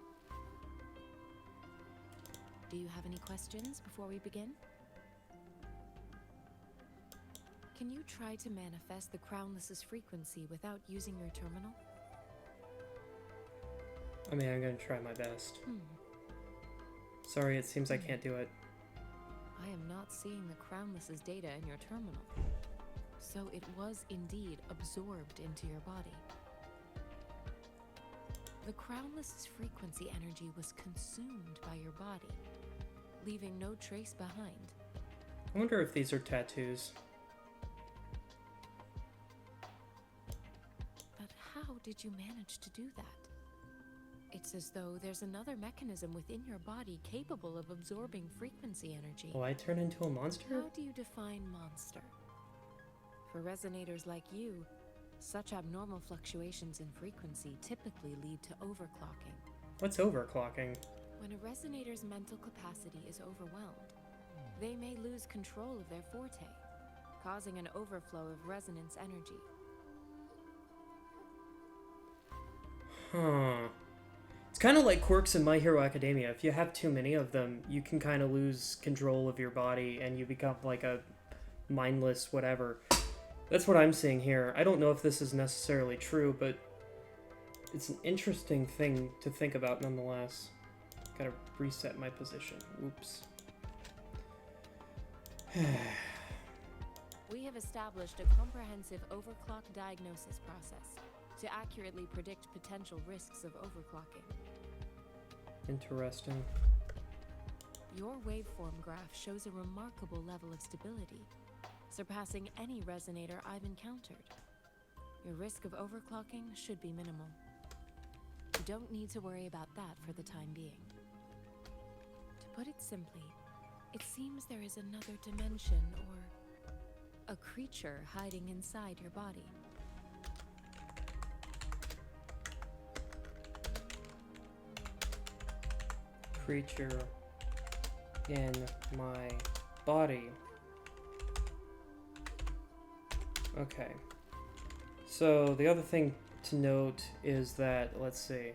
Do you have any questions before we begin? Can you try to manifest the Crownless's frequency without using your terminal? I mean, I'm gonna try my best. Sorry, it seems I can't do it. I am not seeing the Crownless's data in your terminal. So it was indeed absorbed into your body. The Crownless's frequency energy was consumed by your body, leaving no trace behind. I wonder if these are tattoos. But how did you manage to do that? It's as though there's another mechanism within your body capable of absorbing frequency energy. Will I turn into a monster? How do you define monster? For resonators like you, such abnormal fluctuations in frequency typically lead to overclocking. What's overclocking? When a resonator's mental capacity is overwhelmed, they may lose control of their forte, causing an overflow of resonance energy. Huh. It's kind of like quirks in My Hero Academia. If you have too many of them, you can kind of lose control of your body and you become like a mindless whatever. That's what I'm seeing here. I don't know if this is necessarily true, but it's an interesting thing to think about nonetheless. Gotta reset my position. Oops. We have established a comprehensive overclock diagnosis process to accurately predict potential risks of overclocking. Interesting. Your waveform graph shows a remarkable level of stability, surpassing any resonator I've encountered. Your risk of overclocking should be minimal. You don't need to worry about that for the time being. To put it simply, It seems there is another dimension or a creature hiding inside your body. Creature in my body. Okay. So the other thing to note is that, let's see.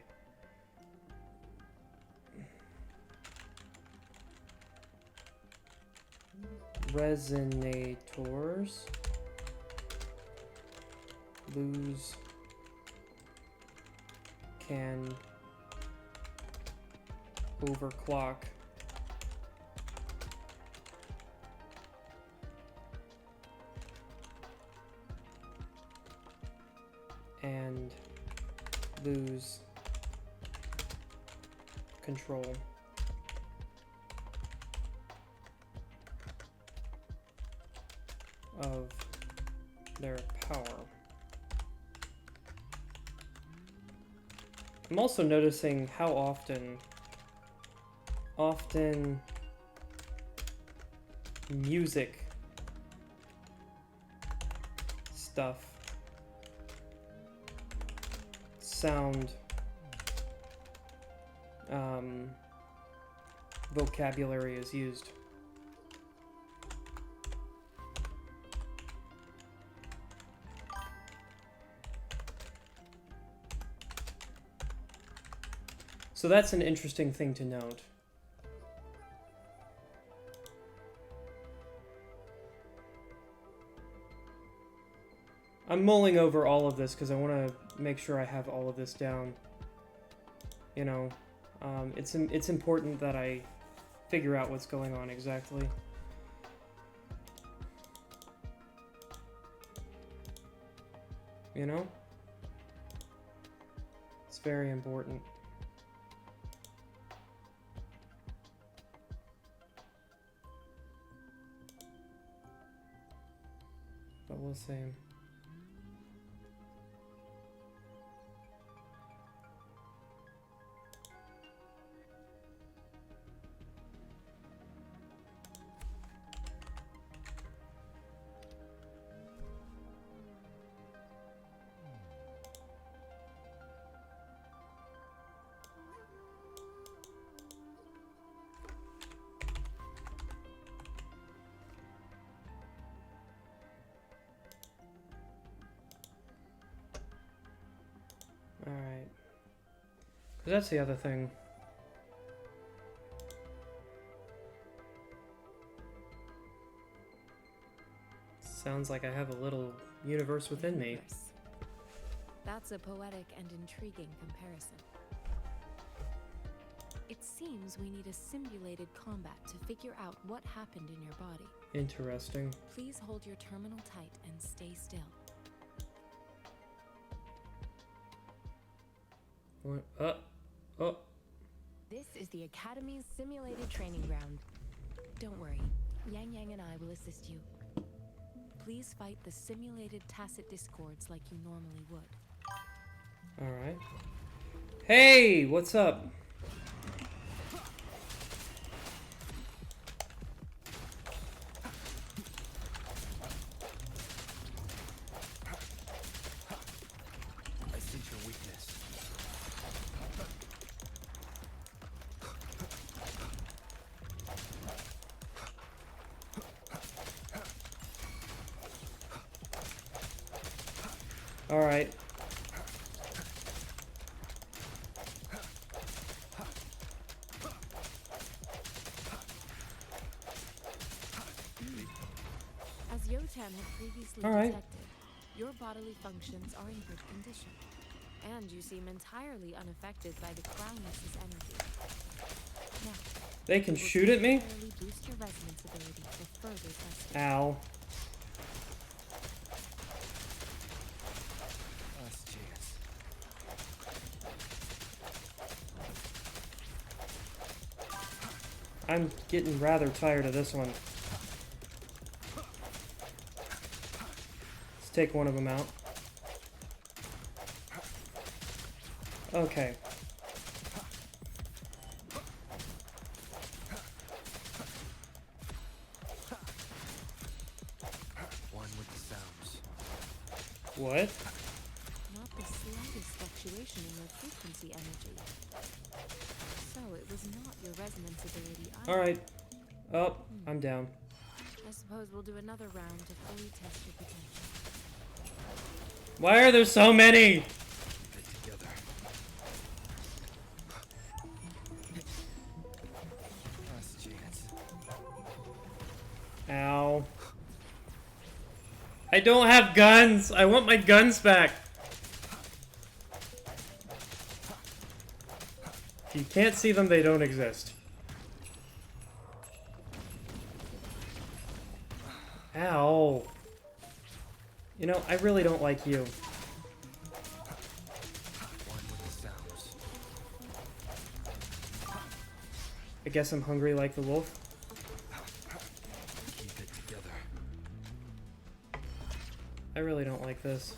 Resonators lose can overclock and lose control. Of their power. I'm also noticing how often music stuff sound vocabulary is used. So that's an interesting thing to note. I'm mulling over all of this because I want to make sure I have all of this down. You know, it's important that I figure out what's going on exactly. You know? It's very important. But we'll see. Alright. Because that's the other thing. Sounds like I have a little universe within me. That's a poetic and intriguing comparison. It seems we need a simulated combat to figure out what happened in your body. Interesting. Please hold your terminal tight and stay still. What? Oh. This is the Academy's simulated training ground. Don't worry, Yang Yang and I will assist you. Please fight the simulated tacit discords like you normally would. Alright. Hey, what's up? I sense your weakness. Alright. As Yotan had previously Alright. detected, your bodily functions are in good condition, and you seem entirely unaffected by the Crownless's energy. Now, They can we'll shoot at me? temporarily boost your resonance ability for further testing. Ow. Last chance. I'm getting rather tired of this one. Let's take one of them out. Okay. What? Not the slightest fluctuation in your frequency energy. So it was not your resonance ability either. Alright. Oh, I'm down. I suppose we'll do another round to fully test your potential. Why are there so many? Keep it together. Last chance. Ow. I don't have guns. I want my guns back. If you can't see them, they don't exist. Ow. You know, I really don't like you. One with the sounds. I guess I'm hungry like the wolf. Keep it together. I really don't like this.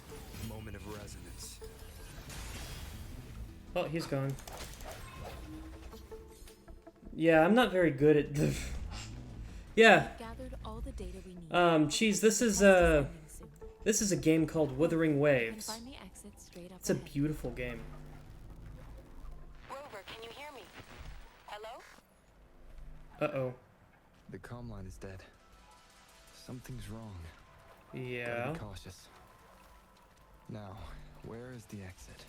Moment of resonance. Oh, he's gone. Yeah, I'm not very good at the... Yeah. Gathered all the data we need. Cheese, this is Test a game called Wuthering and Waves. find the exit straight up It's a ahead. beautiful game. Rover, can you hear me? Hello? Uh-oh. The comm line is dead. Something's wrong. Yeah. Gotta be cautious. Now, where is the exit?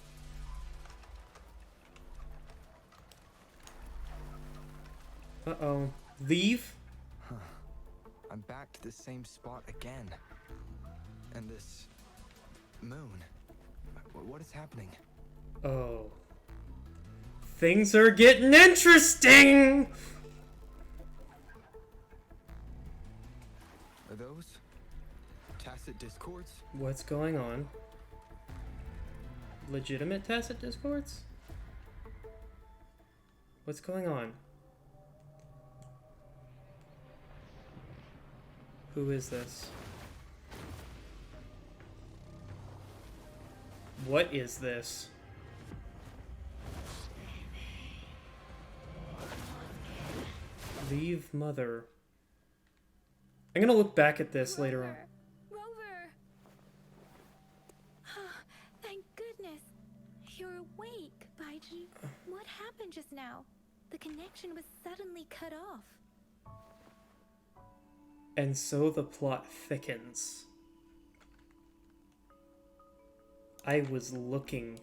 Uh-oh. Leave? I'm back to the same spot again. And this moon. What is happening? Oh. Things are getting interesting! Are those tacit discords? What's going on? Legitimate tacit discords? What's going on? Who is this? What is this? Leave mother. I'm gonna look back at this later on. Rover! Thank goodness. You're awake, Baiji. What happened just now? The connection was suddenly cut off. And so the plot thickens. I was looking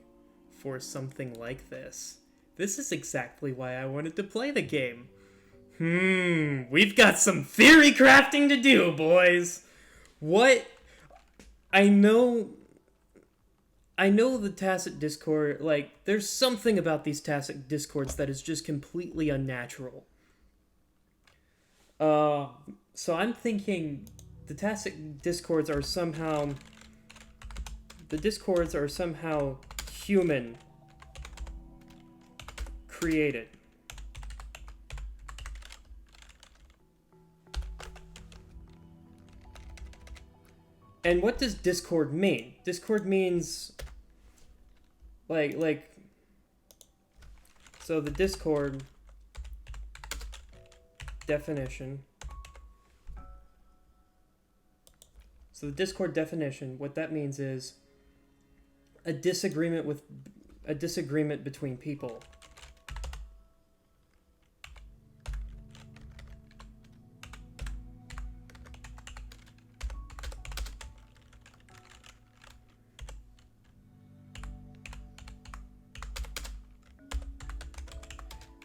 for something like this. This is exactly why I wanted to play the game. We've got some theory crafting to do, boys. What? I know the tacit discord, like, there's something about these tacit discords that is just completely unnatural. So I'm thinking the tacit discords are somehow... The discords are somehow human created. And what does discord mean? Discord means like so the discord definition. So the discord definition, what that means is a disagreement between people.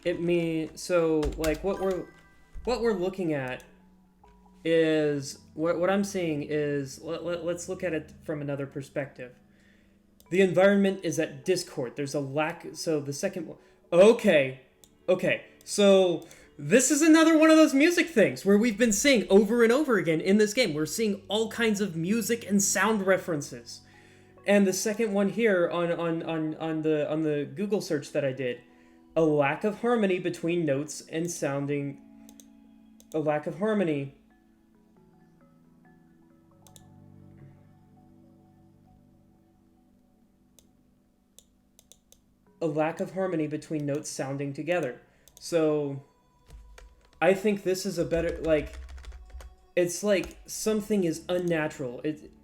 It means, so like what we're looking at is what I'm seeing is let's look at it from another perspective. The environment is at discord. There's a lack. So the second one. Okay. So this is another one of those music things where we've been seeing over and over again in this game. We're seeing all kinds of music and sound references. And the second one here on the Google search that I did, a lack of harmony between notes and sounding. A lack of harmony. A lack of harmony between notes sounding together. So I think this is a better, like, it's like something is unnatural.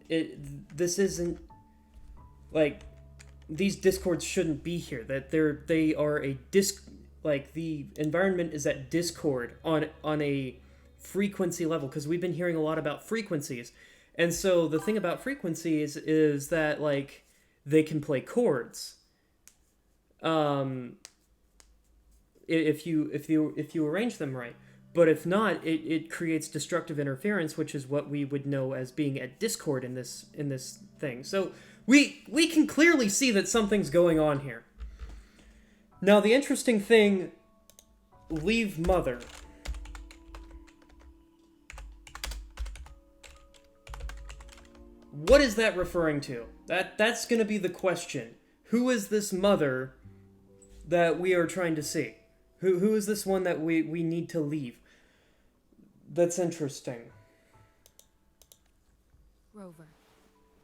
This isn't, like these discords shouldn't be here. That they are a like the environment is at discord on a frequency level, because we've been hearing a lot about frequencies. And so the thing about frequencies is that like they can play chords. If you arrange them right. But if not, it creates destructive interference, which is what we would know as being at discord in this thing. So we can clearly see that something's going on here. Now the interesting thing, leave mother. What is that referring to? That's going to be the question. Who is this mother that we are trying to see? Who is this one that we need to leave? That's interesting. Rover,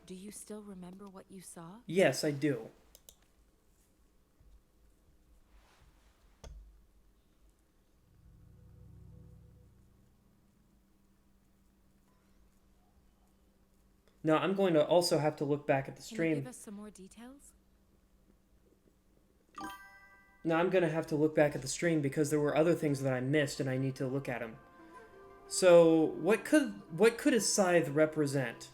do you still remember what you saw? Yes, I do. Now, I'm going to also have to look back at the stream. Can you give us some more details? Now, I'm going to have to look back at the stream because there were other things that I missed and I need to look at them. So, what could a scythe represent?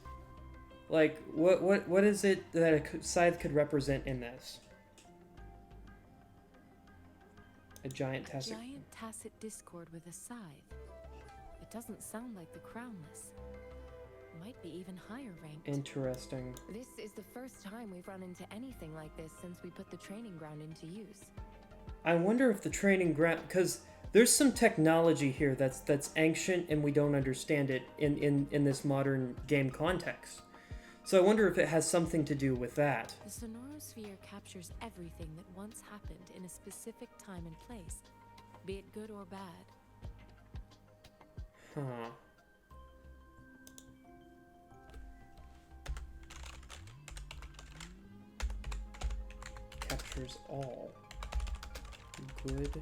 Like, what is it that a scythe could represent in this? A giant tacit... A giant tacit discord with a scythe. It doesn't sound like the crownless. Might be even higher ranked. Interesting. This is the first time we've run into anything like this since we put the training ground into use. I wonder if the training ground... Because there's some technology here that's ancient and we don't understand it in this modern game context. So I wonder if it has something to do with that. The sonorosphere captures everything that once happened in a specific time and place, be it good or bad. Huh. Captures all. Good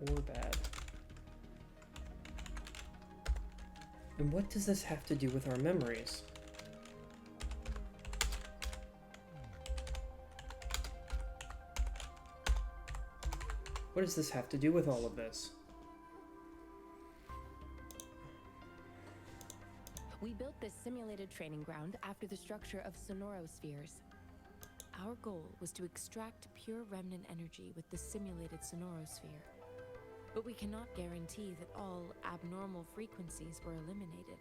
or bad. And what does this have to do with our memories? What does this have to do with all of this? We built this simulated training ground after the structure of sonorospheres. Our goal was to extract pure remnant energy with the simulated sonorosphere. But we cannot guarantee that all abnormal frequencies were eliminated.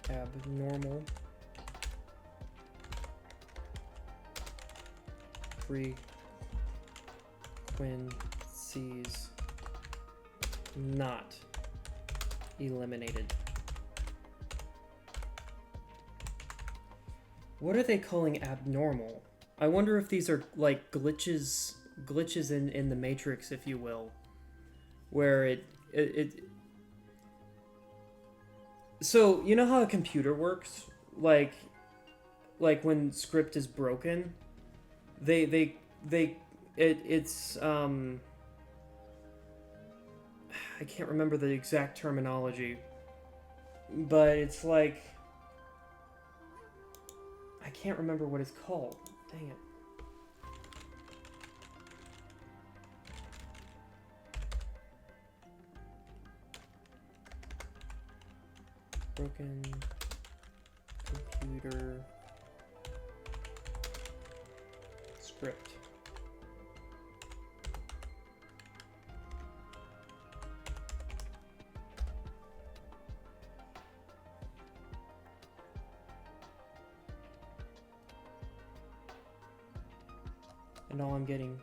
Abnormal frequencies not eliminated. What are they calling abnormal? I wonder if these are like glitches in the Matrix, if you will, where it so you know how a computer works, like when script is broken, it's I can't remember the exact terminology, but it's like I can't remember what it's called. Dang it. Broken computer script. And all I'm getting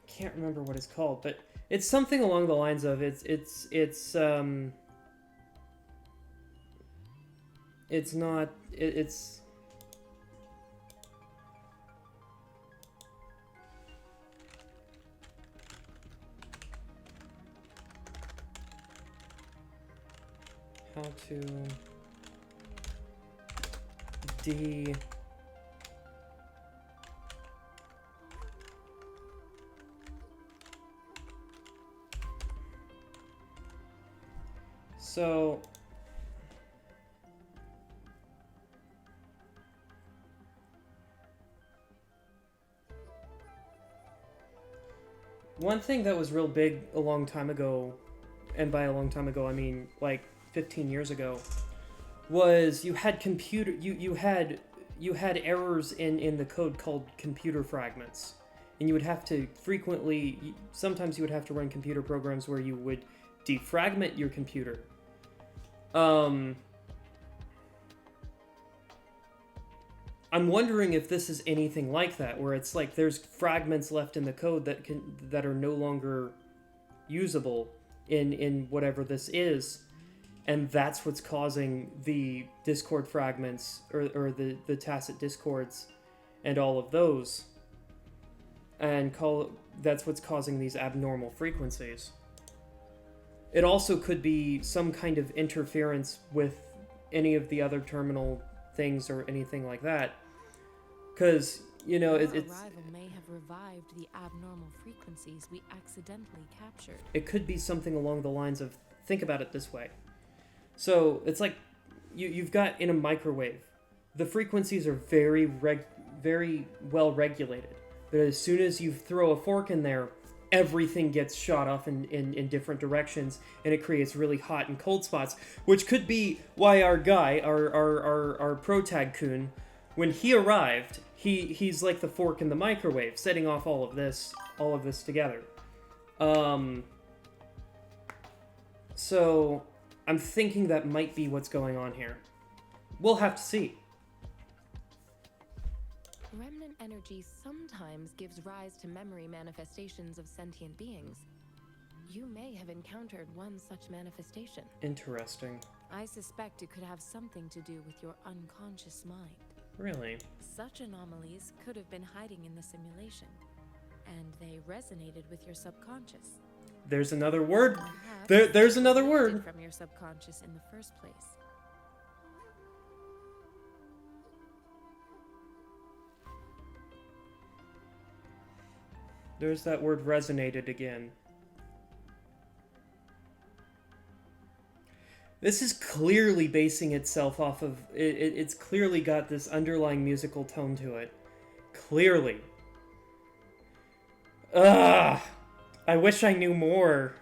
I can't remember what it's called, but it's something along the lines of it's not it's how to So... one thing that was real big a long time ago, and by a long time ago I mean like 15 years ago, was you had you had errors in the code called computer fragments, and you would have to sometimes you would have to run computer programs where you would defragment your computer. I'm wondering if this is anything like that, where it's like there's fragments left in the code that are no longer usable in whatever this is, and that's what's causing the Discord fragments or the tacit discords and all of those, and that's what's causing these abnormal frequencies. It also could be some kind of interference with any of the other terminal things or anything like that. Because, you know, Your it's... arrival may have revived the abnormal frequencies we accidentally captured. It could be something along the lines of, think about it this way. So, it's like, you've got in a microwave, the frequencies are very well regulated. But as soon as you throw a fork in there, everything gets shot off in different directions, and it creates really hot and cold spots, which could be why our guy, our protag-kun, when he arrived, he's like the fork in the microwave, setting off all of this together. So I'm thinking that might be what's going on here. We'll have to see. Remnant energy sometimes gives rise to memory manifestations of sentient beings. You may have encountered one such manifestation. Interesting. I suspect it could have something to do with your unconscious mind. Really? Such anomalies could have been hiding in the simulation, and they resonated with your subconscious. There's another word. Perhaps There's another they word. lifted from your subconscious in the first place. There's that word resonated again. This is clearly basing itself off of... It's clearly got this underlying musical tone to it. Clearly. Ugh! I wish I knew more.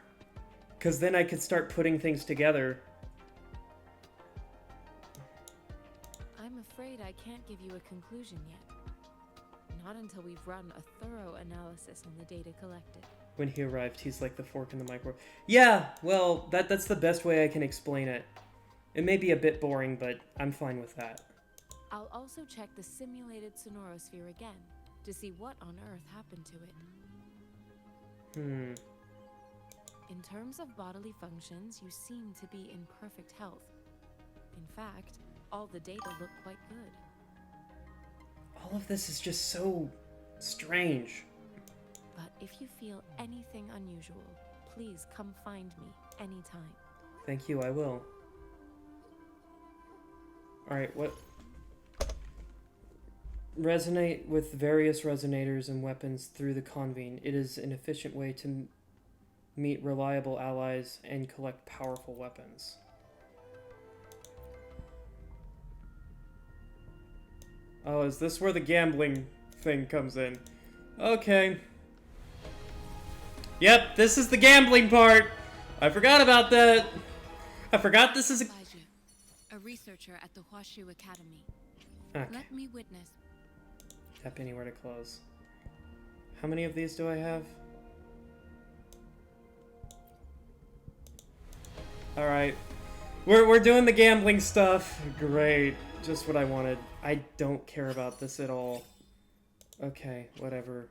Because then I could start putting things together. I'm afraid I can't give you a conclusion yet. Not until we've run a thorough analysis on the data collected. When he arrived, he's like the fork in the microwave. Yeah, well, that's the best way I can explain it. It may be a bit boring, but I'm fine with that. I'll also check the simulated sonorosphere again to see what on earth happened to it. In terms of bodily functions, you seem to be in perfect health. In fact, all the data look quite good. All of this is just so strange. But if you feel anything unusual, please come find me anytime. Thank you, I will. Alright, what? Resonate with various resonators and weapons through the convene. It is an efficient way to meet reliable allies and collect powerful weapons. Oh, is this where the gambling thing comes in? Okay. Yep, this is the gambling part. I forgot about that. I forgot this is a researcher at the Huashu Academy. Okay. Let me witness. Tap anywhere to close. How many of these do I have? Alright. We're doing the gambling stuff. Great. Just what I wanted. I don't care about this at all. Okay, whatever.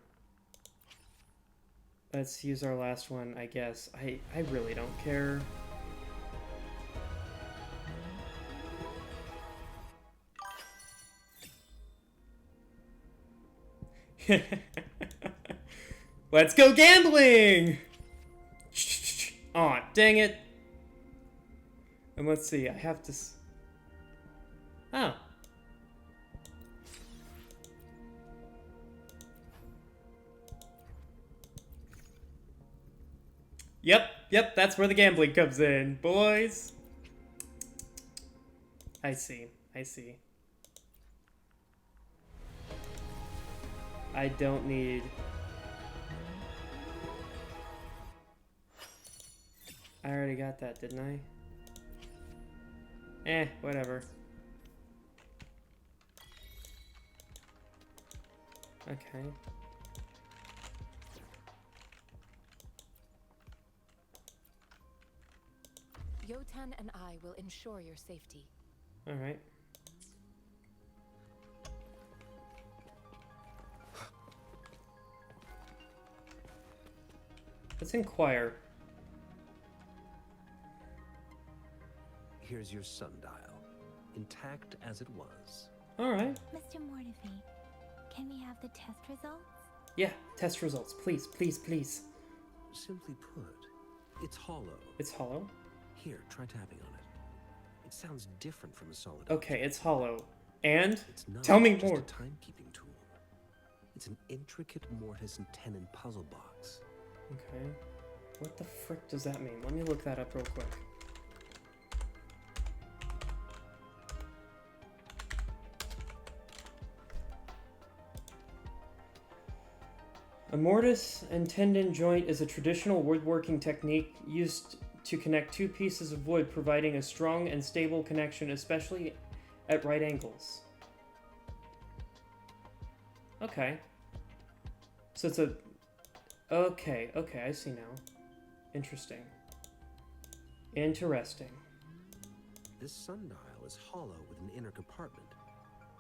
Let's use our last one, I guess. I really don't care. Let's go gambling! Aw, dang it. And let's see, I have to... Oh. Yep, that's where the gambling comes in, boys. I see. I see. I don't need... I already got that, didn't I? Whatever. Okay. Yotan and I will ensure your safety. Alright. Let's inquire. Here's your sundial, intact as it was. Alright. Mr. Mortefi, can we have the test results? Yeah, test results. Please, please, please. Simply put, it's hollow. It's hollow? Here, try tapping on it. It sounds different from a solid Okay, it's hollow. And? It's not Tell me just more. a timekeeping tool. It's an intricate mortise and tenon puzzle box. Okay. What the frick does that mean? Let me look that up real quick. A mortise and tendon joint is a traditional woodworking technique used to connect two pieces of wood, providing a strong and stable connection, especially at right angles. Okay. So it's a... Okay, I see now. Interesting. Interesting. This sundial is hollow with an inner compartment.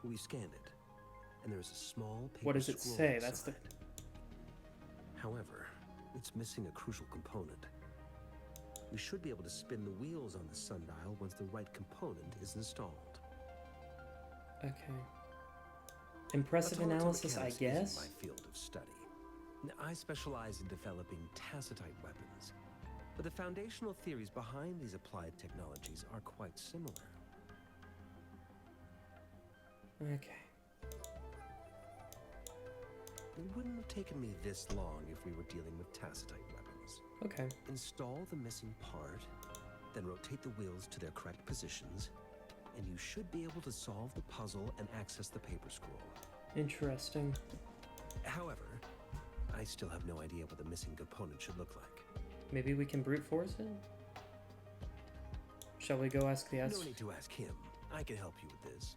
We scanned it, and there's a small paper What does it scroll say? That's the... inside. However, it's missing a crucial component. We should be able to spin the wheels on the sundial once the right component is installed. Okay. Impressive Atomic analysis, I mechanics guess? isn't my field of study. I specialize in developing tacitite weapons, but the foundational theories behind these applied technologies are quite similar. Okay. It wouldn't have taken me this long if we were dealing with tacitite weapons. Okay. Install the missing part, then rotate the wheels to their correct positions, and you should be able to solve the puzzle and access the paper scroll. Interesting. However, I still have no idea what the missing component should look like. Maybe we can brute force it? Shall we go ask the No need to ask him. I can help you with this.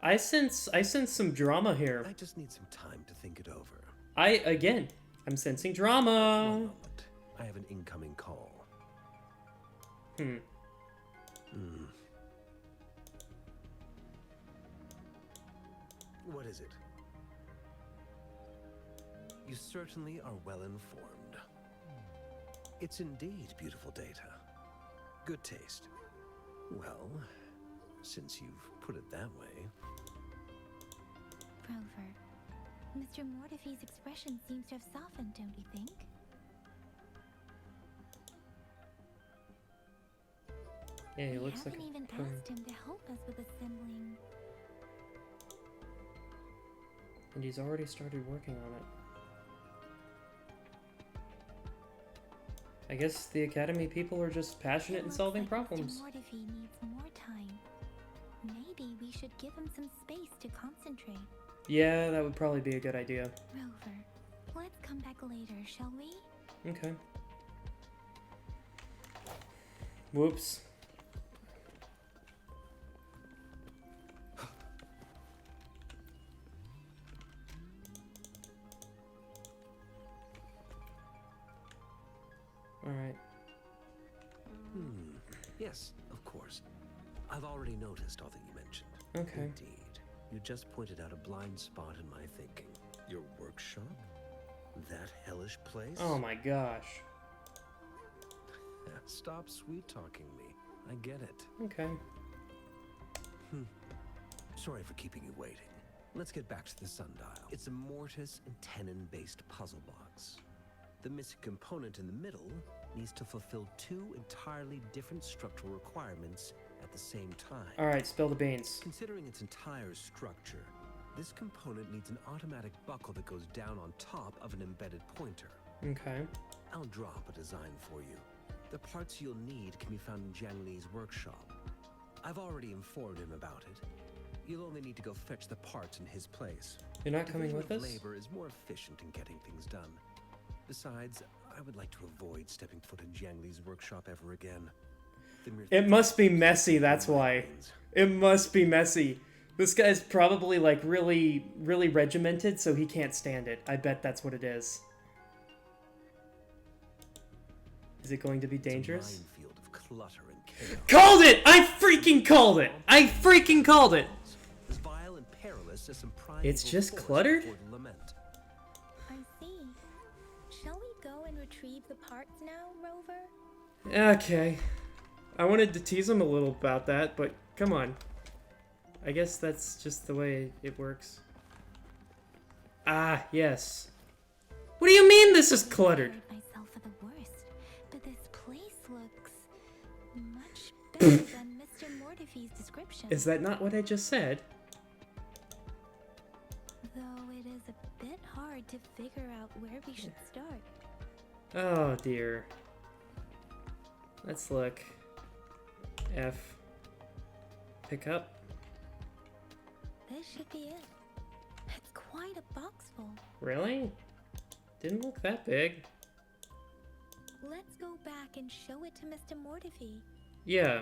I sense some drama here. I just need some time to think it over. I'm sensing drama. One moment. I have an incoming call. What is it? You certainly are well informed. It's indeed beautiful data. Good taste. Well, since you've put it that way. Rover, Mr. Mortefi's expression seems to have softened, don't you think? Yeah, he looks like We haven't even asked him to help us with assembling. And he's already started working on it. I guess the Academy people are just passionate in solving problems. Mr. Mortefi needs more time. Maybe we should give him some space to concentrate. Yeah, that would probably be a good idea. Rover, let's come back later, shall we? Okay. Whoops. Alright. Yes, of course. I've already noticed all that you mentioned. Okay. Indeed. You just pointed out a blind spot in my thinking. Your workshop? That hellish place? Oh my gosh. Stop sweet-talking me. I get it. Okay. Sorry for keeping you waiting. Let's get back to the sundial. It's a mortise and tenon-based puzzle box. The missing component in the middle needs to fulfill two entirely different structural requirements at the same time. Alright, spill the beans. Considering its entire structure, this component needs an automatic buckle that goes down on top of an embedded pointer. Okay. I'll drop a design for you. The parts you'll need can be found in Jiang Li's workshop. I've already informed him about it. You'll only need to go fetch the parts in his place. You're not coming Division with of us? labor is more efficient in getting things done. Besides, I would like to avoid stepping foot in Jiang Li's workshop ever again. It must be messy, that's why. It must be messy. This guy's probably, like, really, really regimented, so he can't stand it. I bet that's what it is. Is it going to be dangerous? It's a minefield of clutter and chaos. Called it! I freaking called it! I freaking called it! As vile and perilous as some It's primeval just force cluttered? before the lament. I see. Shall we go and retrieve the parts now, Rover? Okay. I wanted to tease him a little about that, but come on. I guess that's just the way it works. Ah, yes. What do you mean this is cluttered? I prepared myself for the worst, but this place looks much better than Mr. Mortifee's description. Is that not what I just said? Though it is a bit hard to figure out where we should start. Oh dear. Let's look. F. Pick up. This should be it. It's quite a box full. Really? Didn't look that big. Let's go back and show it to Mr. Mortifee. Yeah.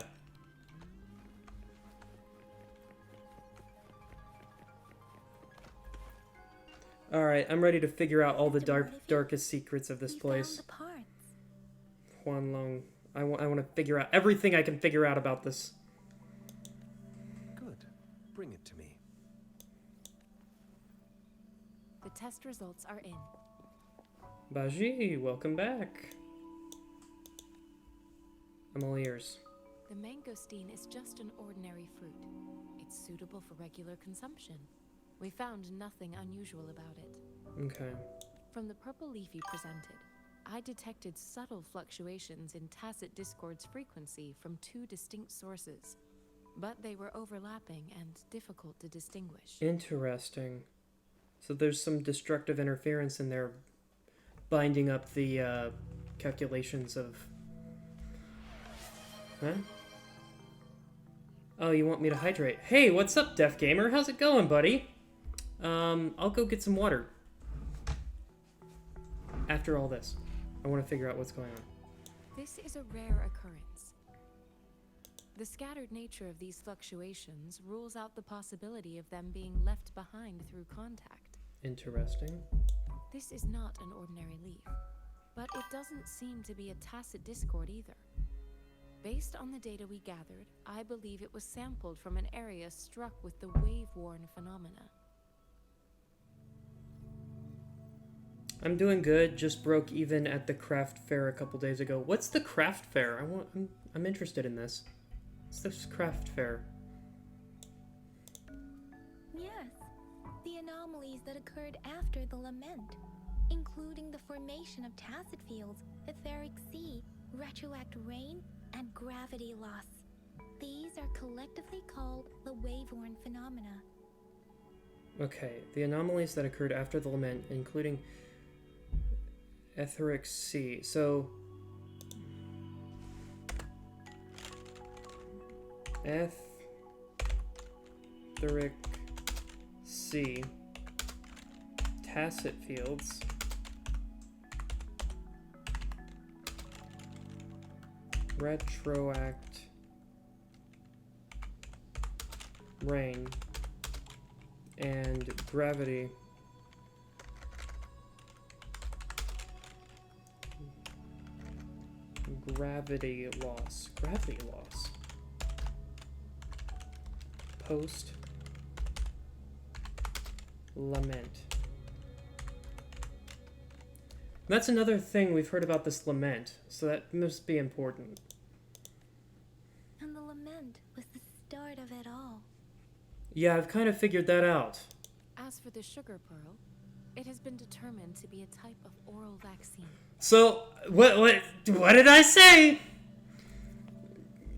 Alright, I'm ready to figure out all the darkest secrets of this place. Found the parts. Huan Long. I want to figure out everything I can figure out about this. Good. Bring it to me. The test results are in. Baji, welcome back. I'm all ears. The mangosteen is just an ordinary fruit. It's suitable for regular consumption. We found nothing unusual about it. Okay. From the purple leaf you presented, I detected subtle fluctuations in Tacit Discord's frequency from two distinct sources, but they were overlapping and difficult to distinguish. Interesting. So there's some destructive interference in there, binding up the calculations of... Huh? Oh, you want me to hydrate? Hey, what's up, Deaf Gamer? How's it going, buddy? I'll go get some water. After all this, I want to figure out what's going on. This is a rare occurrence. The scattered nature of these fluctuations rules out the possibility of them being left behind through contact. Interesting. This is not an ordinary leaf, but it doesn't seem to be a Tacit Discord either. Based on the data we gathered, I believe it was sampled from an area struck with the wave-worn phenomena. I'm doing good. Just broke even at the craft fair a couple days ago. What's the craft fair? I'm interested in this. What's this craft fair? Yes, the anomalies that occurred after the lament, including the formation of tacit fields, etheric sea, retroact rain, and gravity loss. These are collectively called the wave-worn phenomena. Okay, the anomalies that occurred after the lament, including etheric sea. So, etheric sea, tacit fields, retroact rain, and gravity loss. Gravity loss. Post lament. That's another thing we've heard about this lament, so that must be important. And the lament was the start of it all. Yeah, I've kind of figured that out. As for the sugar pearl, it has been determined to be a type of oral vaccine. So, what did I say?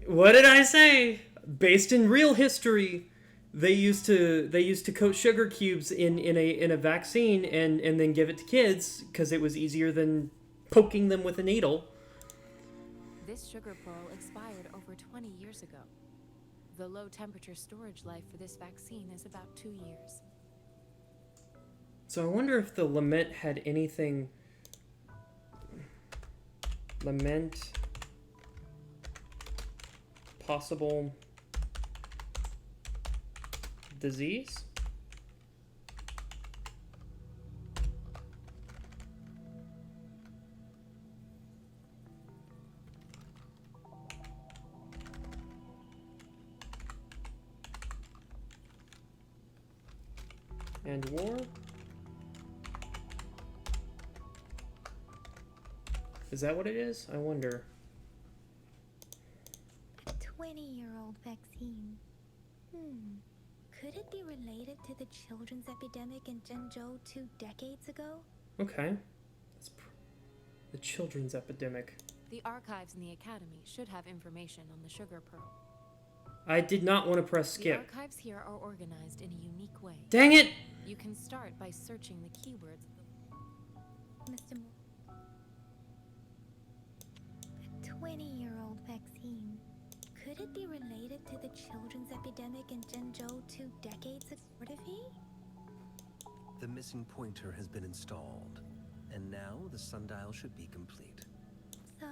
What did I say? Based in real history, they used to coat sugar cubes in a vaccine and then give it to kids because it was easier than poking them with a needle. This sugar pearl expired over 20 years ago. The low temperature storage life for this vaccine is about 2 years. So I wonder if the lament had anything... Lament... Possible... disease? And war? Is that what it is? I wonder. A 20-year-old vaccine. Could it be related to the children's epidemic in Zhengzhou 2 decades ago? Okay. The children's epidemic. The archives in the Academy should have information on the sugar pearl. I did not want to press The skip. archives here are organized in a unique way. Dang it! You can start by searching the keywords of the... Mr. A 20-year-old vaccine. Could it be related to the children's epidemic in Zhengzhou 2 decades ago? The missing pointer has been installed, and now the sundial should be complete. So,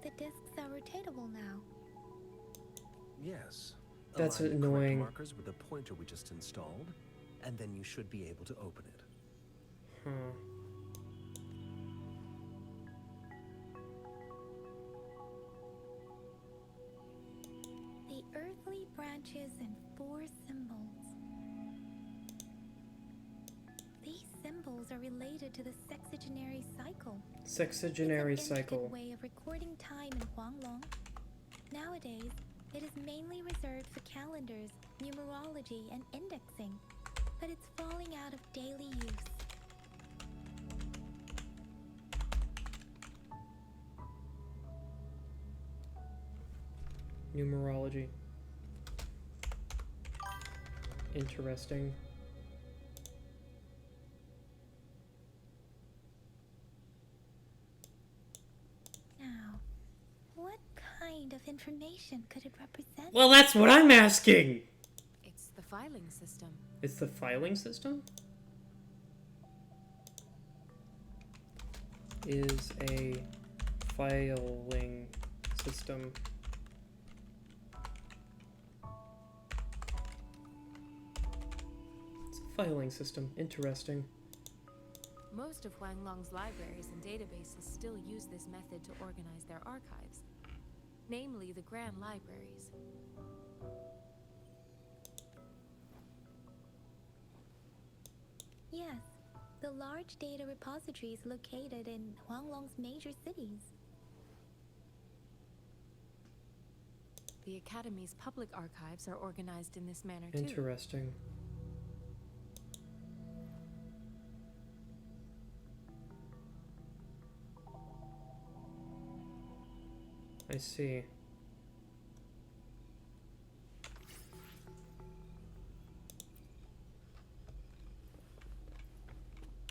the discs are rotatable now. Yes. That's Align the correct annoying. markers with the pointer we just installed, and then you should be able to open it. The earthly branches and 4 symbols. These symbols are related to the sexagenary cycle. Sexagenary It's an intricate cycle. way of recording time in Huanglong. Nowadays, it is mainly reserved for calendars, numerology, and indexing, but it's falling out of daily use. Numerology. Interesting. Now, what kind of information could it represent? Well, that's what I'm asking! It's the filing system. It's the filing system? Is a filing system. It's a filing system. Interesting. Most of Huanglong's libraries and databases still use this method to organize their archives, namely the Grand Libraries. Yes, the large data repositories located in Huanglong's major cities. The Academy's public archives are organized in this manner too. Interesting. I see.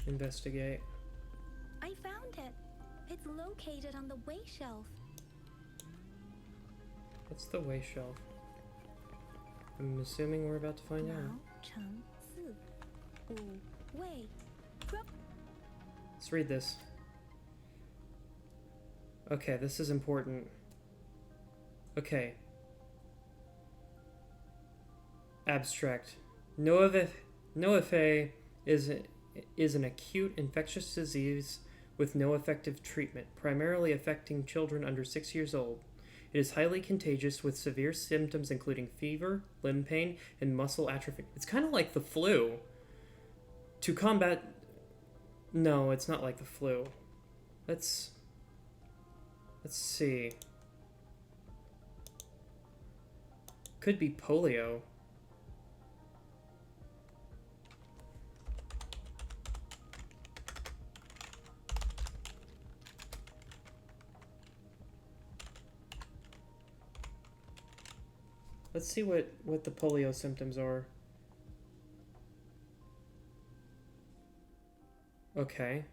Investigate. I found it. It's located on the way shelf. What's the way shelf? I'm assuming we're about to find out. Mao Cheng Si. Wu Wei. Let's read this. Okay, this is important. Okay. Abstract. Noafei is an acute infectious disease with no effective treatment, primarily affecting children under 6 years old. It is highly contagious with severe symptoms including fever, limb pain, and muscle atrophy. It's kind of like the flu. To combat... No, it's not like the flu. Let's see. Could be polio. Let's see what the polio symptoms are. Okay.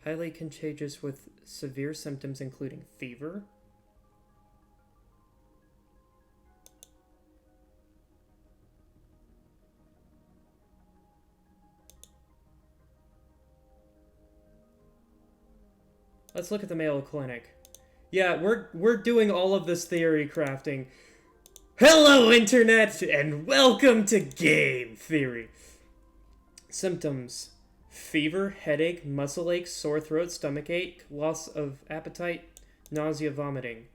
Highly contagious with severe symptoms including fever, Let's look at the Mayo Clinic. Yeah, we're doing all of this theory crafting. Hello, Internet, and welcome to Game Theory. Symptoms: fever, headache, muscle ache, sore throat, stomach ache, loss of appetite, nausea, vomiting.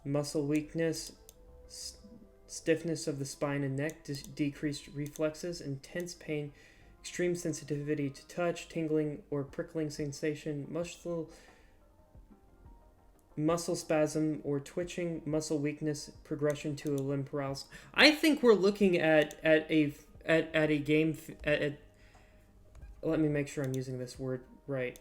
Muscle weakness, stiffness of the spine and neck, decreased reflexes, intense pain, extreme sensitivity to touch, tingling or prickling sensation, muscle spasm or twitching, muscle weakness, progression to a limb paralysis. I think we're looking at a game. Let me make sure I'm using this word right.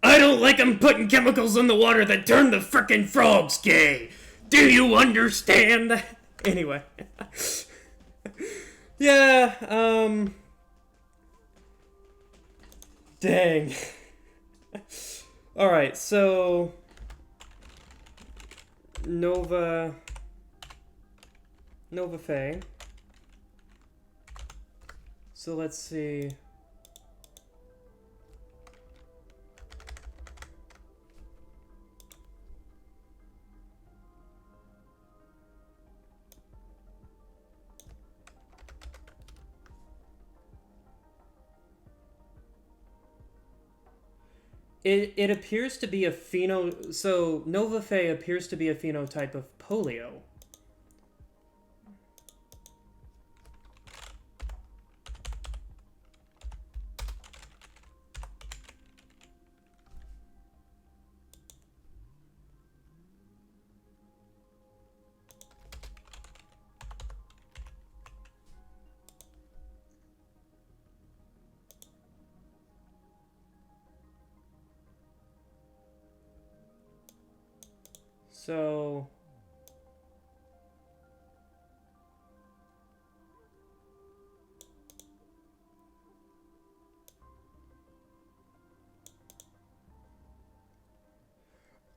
I don't like them putting chemicals in the water that turn the frickin' frogs gay. Do you understand? Anyway. Yeah, dang. Alright, so... Nova Fae. So let's see... It appears to be a so Nova Fae appears to be a phenotype of polio. So...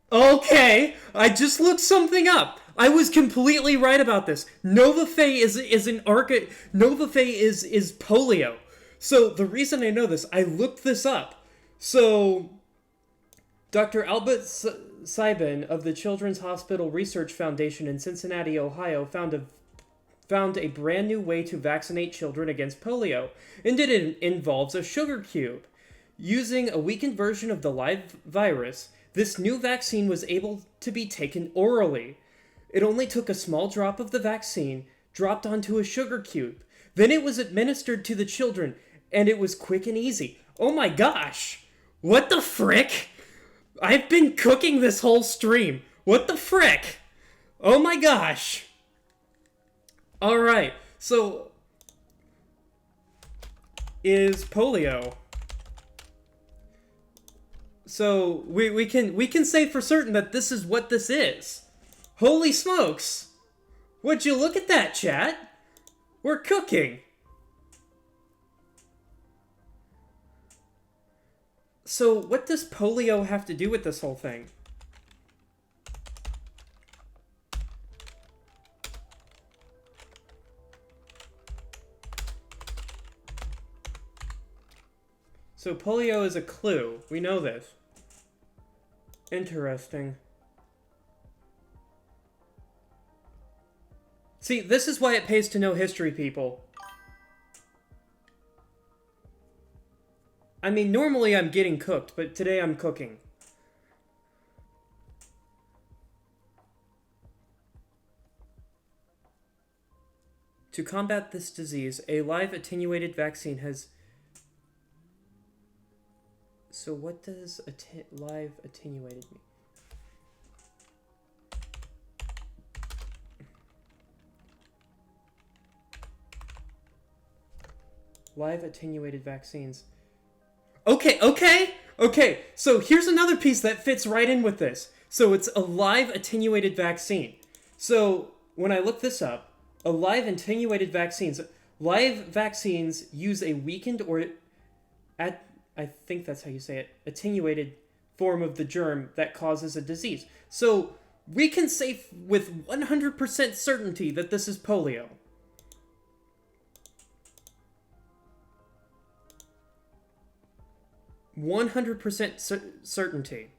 Okay, I just looked something up. I was completely right about this. Nova Fae is Nova Fae is polio. So the reason I know this, I looked this up. So Dr. Albert Sibin of the Children's Hospital Research Foundation in Cincinnati, Ohio, found a brand new way to vaccinate children against polio, and it involves a sugar cube. Using a weakened version of the live virus, this new vaccine was able to be taken orally. It only took a small drop of the vaccine, dropped onto a sugar cube. Then it was administered to the children, and it was quick and easy. Oh my gosh! What the frick? I've been cooking this whole stream. What the frick? Oh my gosh. Alright, so... is polio... So, we can say for certain that this is what this is. Holy smokes! Would you look at that, chat? We're cooking! So, what does polio have to do with this whole thing? So, polio is a clue. We know this. Interesting. See, this is why it pays to know history, people. I mean, normally I'm getting cooked, but today I'm cooking. To combat this disease, a live attenuated vaccine has... So what does live attenuated mean? Live attenuated vaccines. Okay. So here's another piece that fits right in with this. So it's a live attenuated vaccine. So when I look this up, a live attenuated vaccines, Live vaccines use a weakened or I think that's how you say it, attenuated form of the germ that causes a disease. So we can say with 100% certainty that this is polio. Certainty.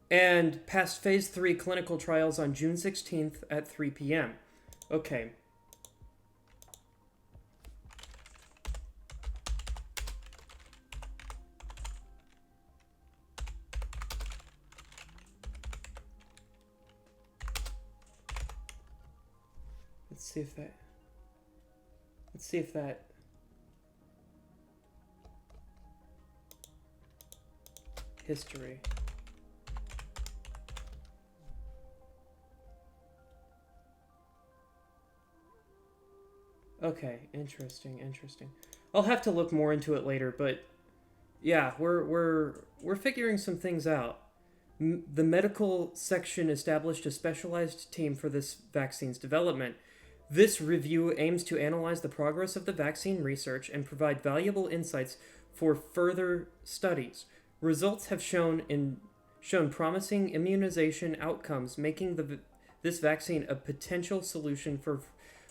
And passed phase 3 clinical trials on June 16th at 3 p.m. Okay. Let's see if that history. Okay, interesting. I'll have to look more into it later, but yeah, we're figuring some things out. The medical section established a specialized team for this vaccine's development. This review aims to analyze the progress of the vaccine research and provide valuable insights for further studies. Results have shown promising immunization outcomes, making this vaccine a potential solution for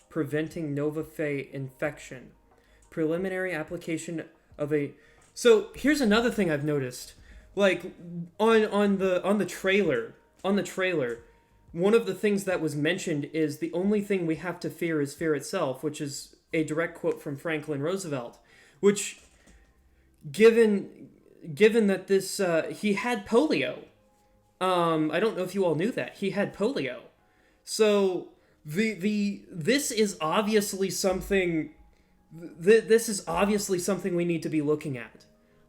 preventing Nova Fe infection. Preliminary application of a... So here's another thing I've noticed. Like on the trailer, one of the things that was mentioned is the only thing we have to fear is fear itself, which is a direct quote from Franklin Roosevelt, which given that this he had polio. I don't know if you all knew that. He had polio. So this is obviously something we need to be looking at.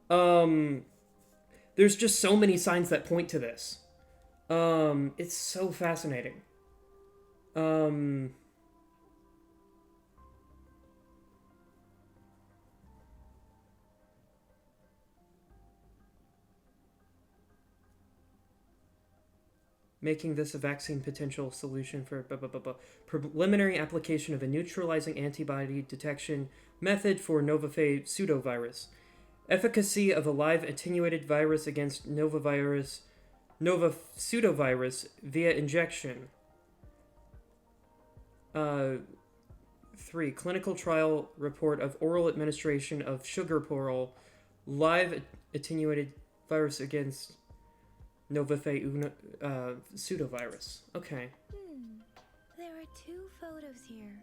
There's just so many signs that point to this. It's so fascinating. Making this a vaccine potential solution for preliminary application of a neutralizing antibody detection method for Nova Fe pseudovirus. Efficacy of a live attenuated virus against Nova pseudovirus via injection. 3. Clinical trial report of oral administration of sugar pearl live attenuated virus against Nova Fe pseudovirus. Okay. There are 2 photos here.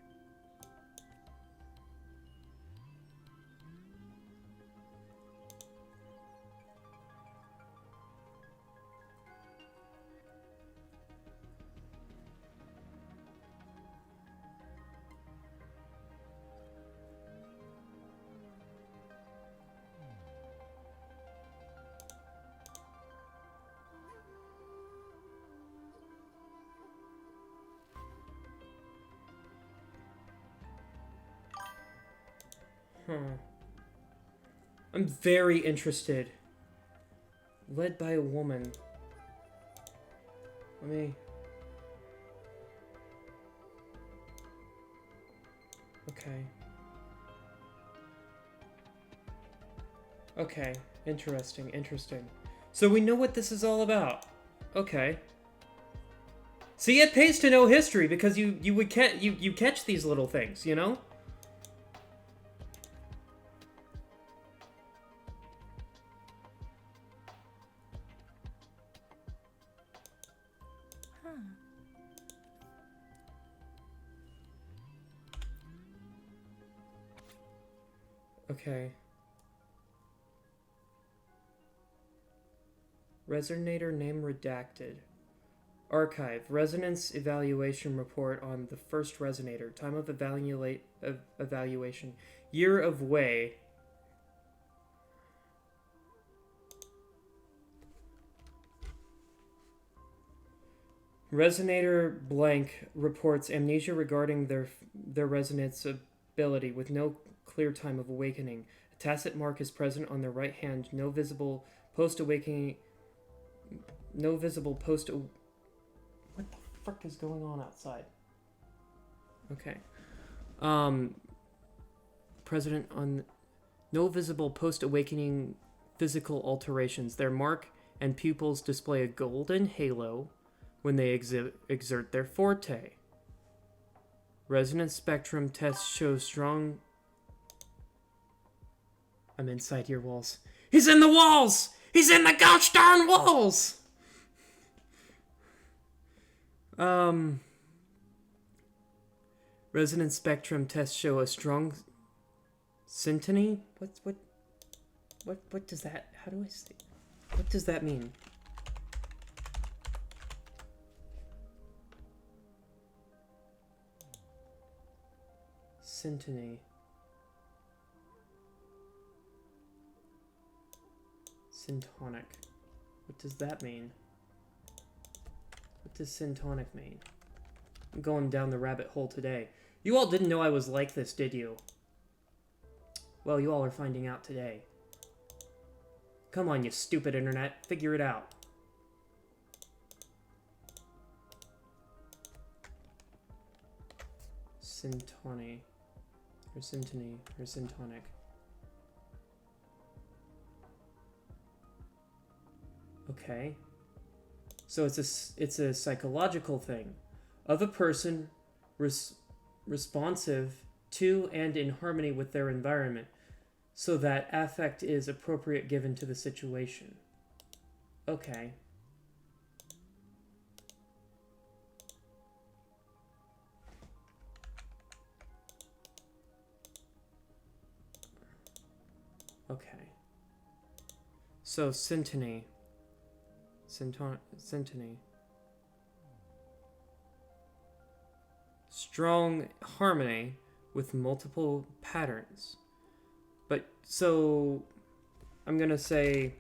I'm very interested. Led by a woman. Let me... Okay. Okay. Interesting. So we know what this is all about. Okay. See, it pays to know history because you catch these little things, you know? Okay. Resonator name redacted. Archive. Resonance evaluation report on the first resonator. Time of evaluation. Year of way. Resonator blank reports amnesia regarding their resonance ability with no clear time of awakening. A tacit mark is present on their right hand. No visible post-awakening no visible post. What the frick is going on outside? Okay. President on no visible post-awakening physical alterations. Their mark and pupils display a golden halo when they exert their forte. Resonance spectrum tests show strong... I'm inside your walls. He's in the walls! He's in the gosh darn walls! Resonance spectrum tests show a strong syntony? What does that... How do I say... What does that mean? Syntony. Syntonic. What does that mean? What does syntonic mean? I'm going down the rabbit hole today. You all didn't know I was like this, did you? Well, you all are finding out today. Come on, you stupid internet. Figure it out. Syntony. Or syntony. Or syntonic. Okay. So it's a psychological thing of a person responsive to and in harmony with their environment, so that affect is appropriate given to the situation. Okay. Okay. So syntony. Syntony. Strong harmony with multiple patterns. But, so, I'm gonna say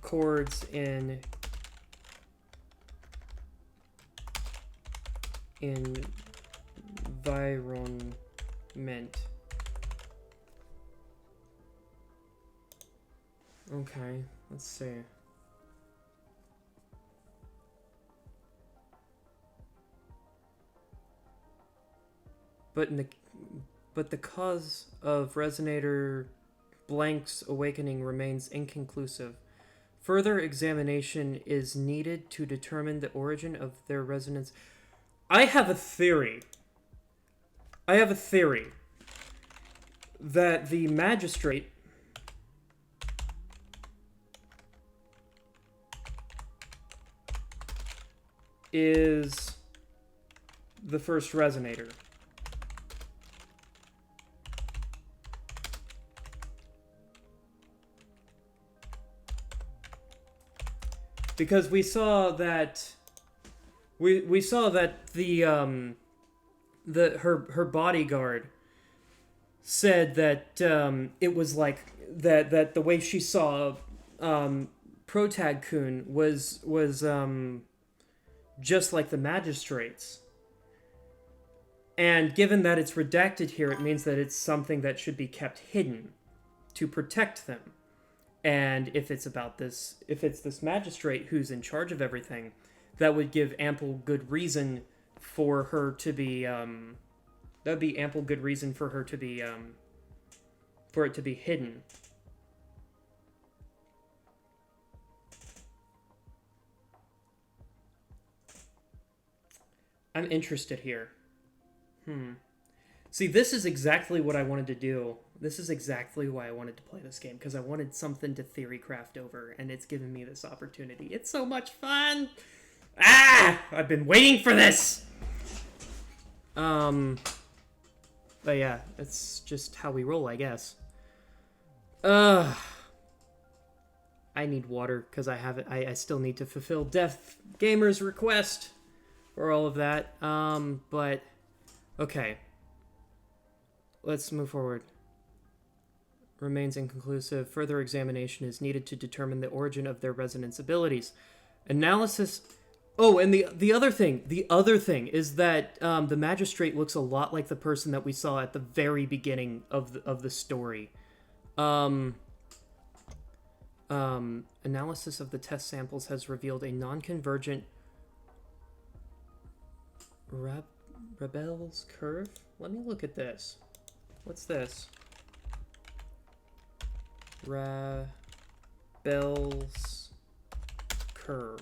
chords in environment. Okay, let's see. But the cause of resonator blank's awakening remains inconclusive. Further examination is needed to determine the origin of their resonance. I have a theory that the magistrate is the first resonator. Because we saw that we saw that her bodyguard said that it was like that the way she saw Protag-kun was just like the magistrates. And given that it's redacted here, it means that it's something that should be kept hidden to protect them. And if it's this magistrate who's in charge of everything, that would give ample good reason for her to be, that'd be ample good reason for her to be, for it to be hidden. I'm interested here. See, this is exactly what I wanted to do. This is exactly why I wanted to play this game, because I wanted something to theory craft over, and it's given me this opportunity. It's so much fun! Ah! I've been waiting for this! But yeah, it's just how we roll, I guess. I need water, because I still need to fulfill Deaf Gamer's request for all of that. But, okay. Let's move forward. Remains inconclusive. Further examination is needed to determine the origin of their resonance abilities. Analysis... Oh, and the other thing is that the magistrate looks a lot like the person that we saw at the very beginning of the story. Analysis of the test samples has revealed a non-convergent Rebel's curve? Let me look at this. What's this? Rabel's curve.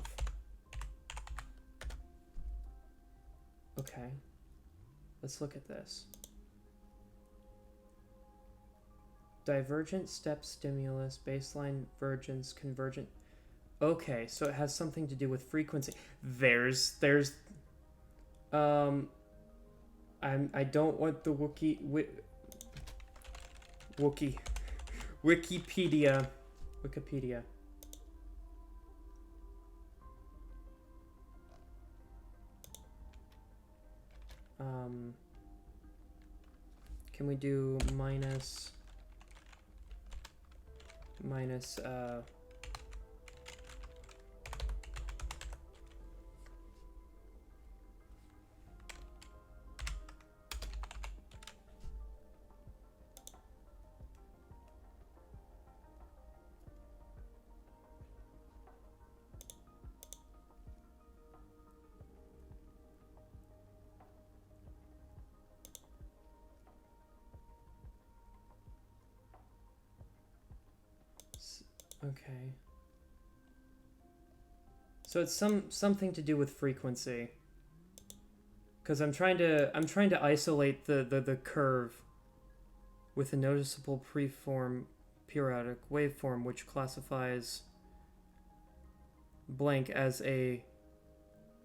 Okay. Let's look at this. Divergent step stimulus, baseline vergence, convergent. Okay, so it has something to do with frequency. I don't want the Wikipedia. Can we do minus okay. So it's something to do with frequency. Because I'm trying to isolate the curve with a noticeable preform periodic waveform which classifies blank as a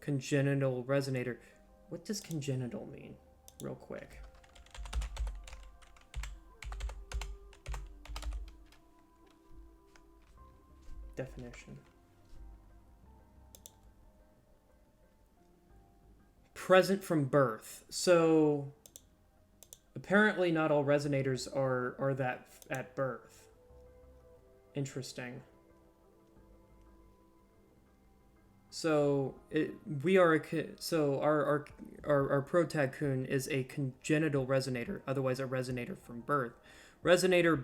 congenital resonator. What does congenital mean? Real quick. Definition. Present from birth. So apparently not all resonators are that at birth. Interesting. So our Pro-Tycoon is a congenital resonator, otherwise a resonator from birth. Resonator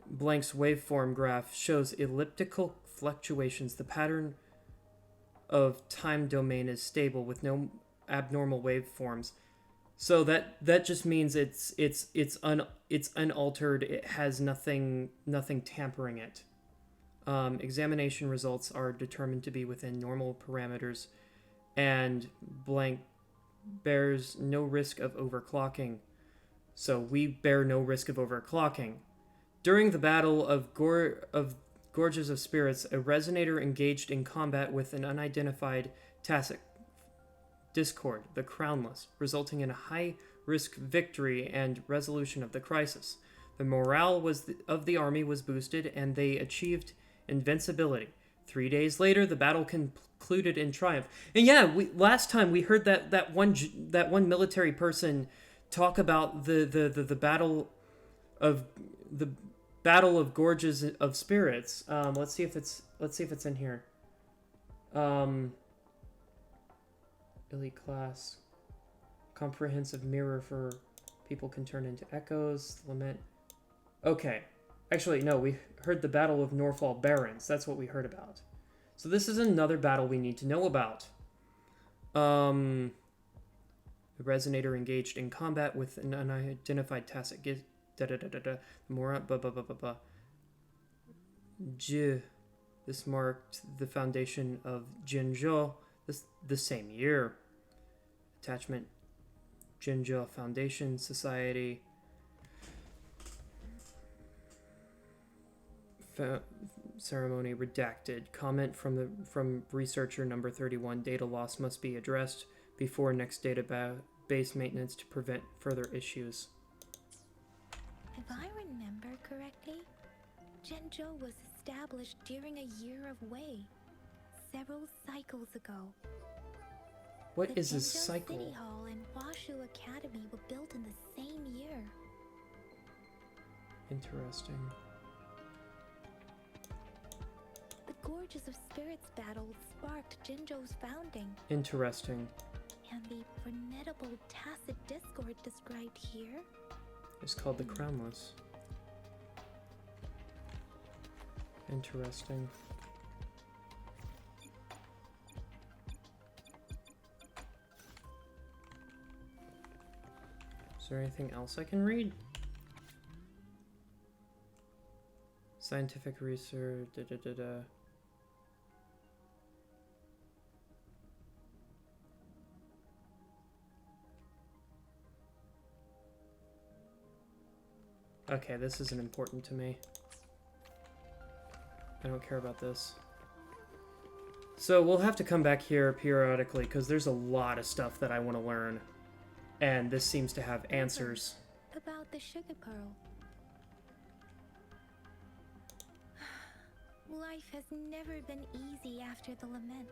blank's waveform graph shows elliptical fluctuations. The pattern of time domain is stable with no abnormal waveforms. So that just means it's unaltered. It has nothing tampering it. Examination results are determined to be within normal parameters, and blank bears no risk of overclocking. So we bear no risk of overclocking. During the Battle of Gorges of Spirits, a resonator engaged in combat with an unidentified tacit discord, the Crownless, resulting in a high-risk victory and resolution of the crisis. The morale of the army was boosted, and they achieved invincibility. 3 days later, the battle concluded in triumph. And yeah, last time we heard that one military person talk about the Battle of Gorges of Spirits. Let's see if it's in here. Elite class, comprehensive mirror for people can turn into echoes. Lament. Okay, actually no, we heard the Battle of Norfall Barrens. That's what we heard about. So this is another battle we need to know about. The resonator engaged in combat with an unidentified tacit more this marked the foundation of Jinzhou the same year. Attachment Jinzhou Foundation Society. Ceremony redacted. Comment from researcher number 31. Data loss must be addressed before next database maintenance to prevent further issues. If I remember correctly, Jinzhou was established during a year of Wei, several cycles ago. What is a Jinzhou cycle? City Hall and Washu Academy were built in the same year. Interesting. The Gorges of Spirits battle sparked Jinzhou's founding. Interesting. And the formidable tacit discord described here? It's called the Crownless. Interesting. Is there anything else I can read? Scientific research, da da da da. Okay, this isn't important to me. I don't care about this. So we'll have to come back here periodically because there's a lot of stuff that I want to learn. And this seems to have answers. About the sugar pearl. Life has never been easy after the lament.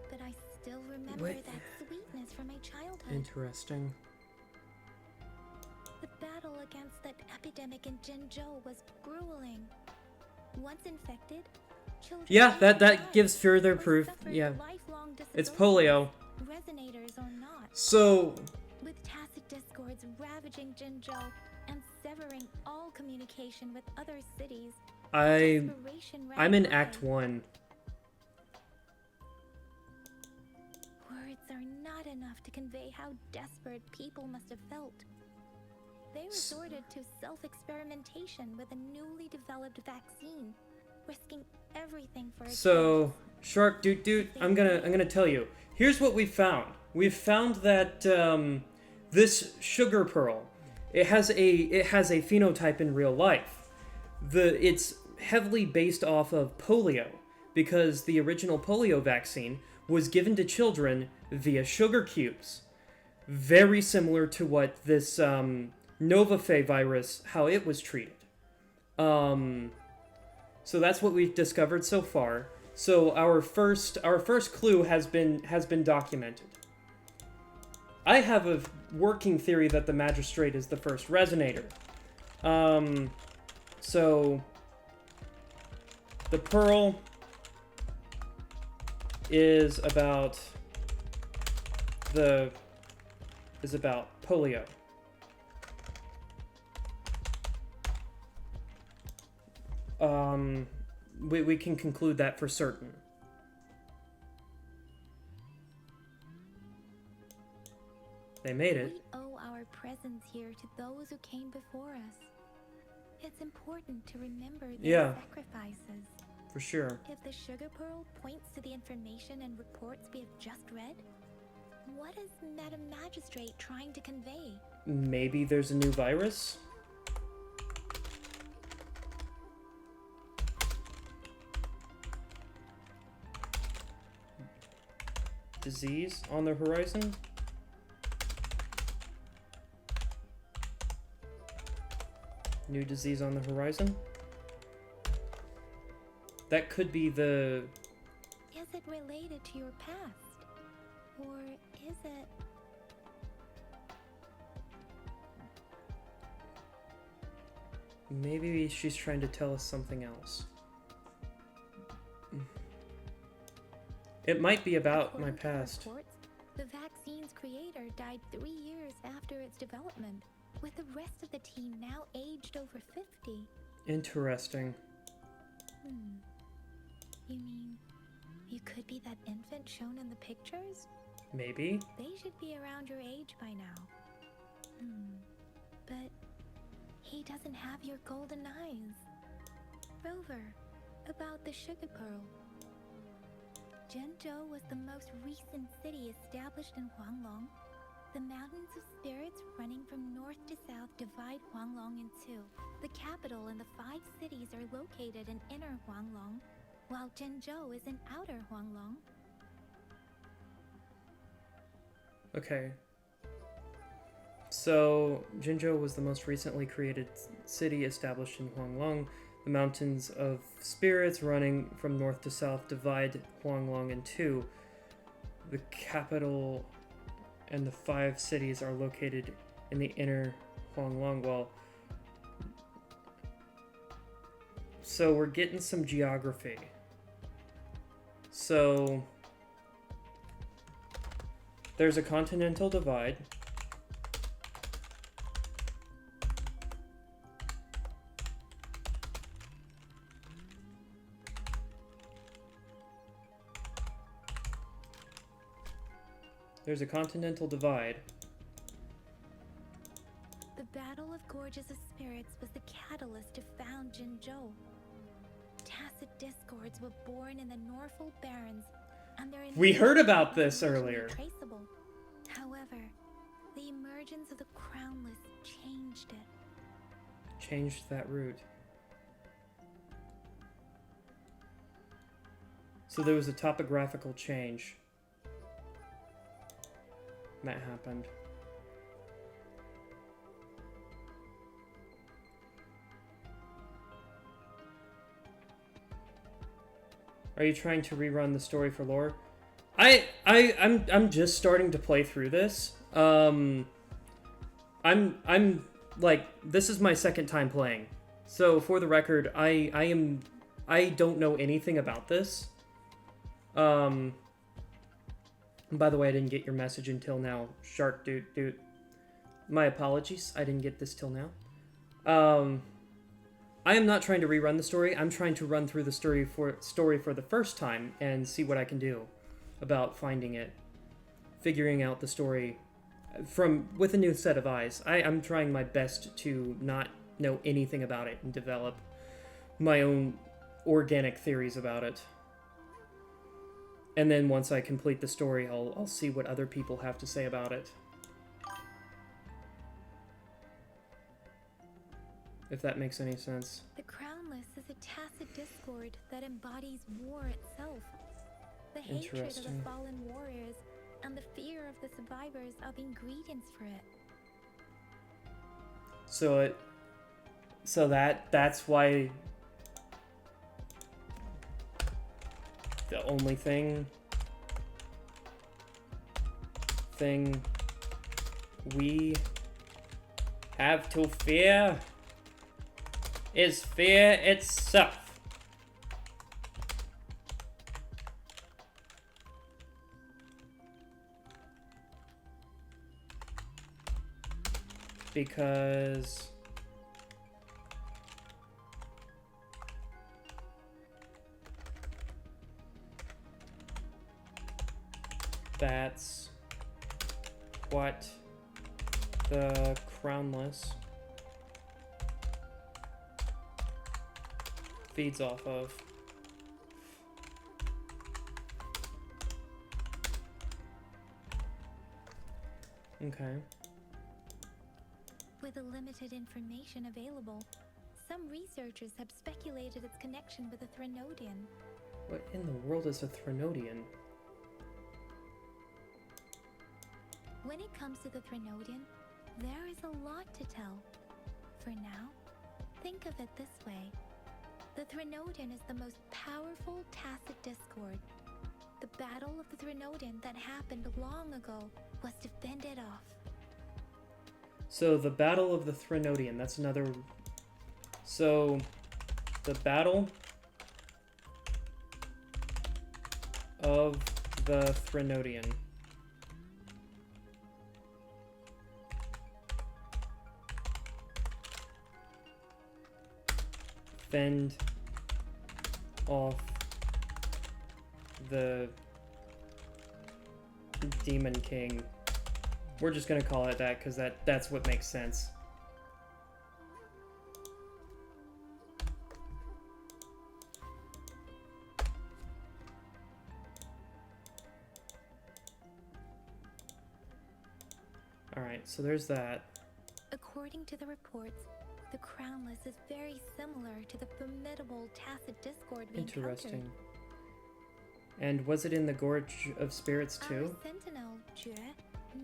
But I still remember that sweetness from my childhood. Interesting. The battle against that epidemic in Jinzhou was grueling. Once infected, children Yeah, that gives further proof. Yeah. It's polio. Resonators or not. So with tacit discords ravaging Jinzhou and severing all communication with other cities. I'm in Act 1. Words are not enough to convey how desperate people must have felt. They resorted to self-experimentation with a newly developed vaccine, risking everything for its So, Shark Dude, I'm gonna tell you. Here's what we found. We've found that this sugar pearl, it has a phenotype in real life. It's heavily based off of polio because the original polio vaccine was given to children via sugar cubes, very similar to what this Novafay virus, how it was treated. So that's what we've discovered so far. So our first clue has been documented. I have a working theory that the magistrate is the first resonator. So the pearl is about polio. We can conclude that for certain. They made it. We owe our presence here to those who came before us. It's important to remember their sacrifices. For sure. If the sugar pearl points to the information and reports we have just read, what is Madam Magistrate trying to convey? Maybe there's a new virus? Disease on the horizon? New disease on the horizon? That could be the... Is it related to your past? Or is it... Maybe she's trying to tell us something else. It might be about my past. Reports, the vaccine's creator died 3 years after its development, with the rest of the team now aged over 50. Interesting. You mean you could be that infant shown in the pictures? Maybe. They should be around your age by now. But he doesn't have your golden eyes. Rover, about the sugar pearl. Jinzhou was the most recent city established in Huanglong. The mountains of spirits running from north to south divide Huanglong in two. The capital and the 5 cities are located in inner Huanglong, while Jinzhou is in outer Huanglong. Okay. So, Jinzhou was the most recently created city established in Huanglong. The mountains of spirits running from north to south divide Huanglong in two. The capital and the 5 cities are located in the inner Huanglong. Well, so we're getting some geography. So, there's a continental divide. There's a continental divide. The Battle of Gorges of Spirits was the catalyst to found Jinzhou. Tacit discords were born in the Norfolk Barrens, and their We heard invasion about was this originally earlier. Traceable. However, the emergence of the Crownless changed it. Changed that route. So there was a topographical change that happened. Are you trying to rerun the story for lore? I'm just starting to play through this. I'm like, this is my second time playing. So for the record, I don't know anything about this. By the way, I didn't get your message until now. Shark dude. My apologies. I didn't get this till now. I am not trying to rerun the story. I'm trying to run through the story for the first time and see what I can do about finding it, figuring out the story with a new set of eyes. I'm trying my best to not know anything about it and develop my own organic theories about it. And then once I complete the story, I'll see what other people have to say about it. If that makes any sense. The Crownless is a tacit discord that embodies war itself. The hatred of the fallen warriors and the fear of the survivors are the ingredients for it. So that's why the only thing we have to fear is fear itself. Because that's what the Crownless feeds off of. Okay. With the limited information available, some researchers have speculated its connection with the Threnodian. What in the world is a Threnodian? When it comes to the Threnodian, there is a lot to tell. For now, think of it this way. The Threnodian is the most powerful tacit discord. The Battle of the Threnodian that happened long ago was to fend it off. So the Battle of the Threnodian, that's another... So, the Battle of the Threnodian. Fend off the Demon King. We're just gonna call it that because that's what makes sense. Alright, so there's that. According to the reports, the Crownless is very similar to the formidable tacit discord we Interesting. encountered. And was it in the Gorge of Spirits too? Our sentinel, Jue,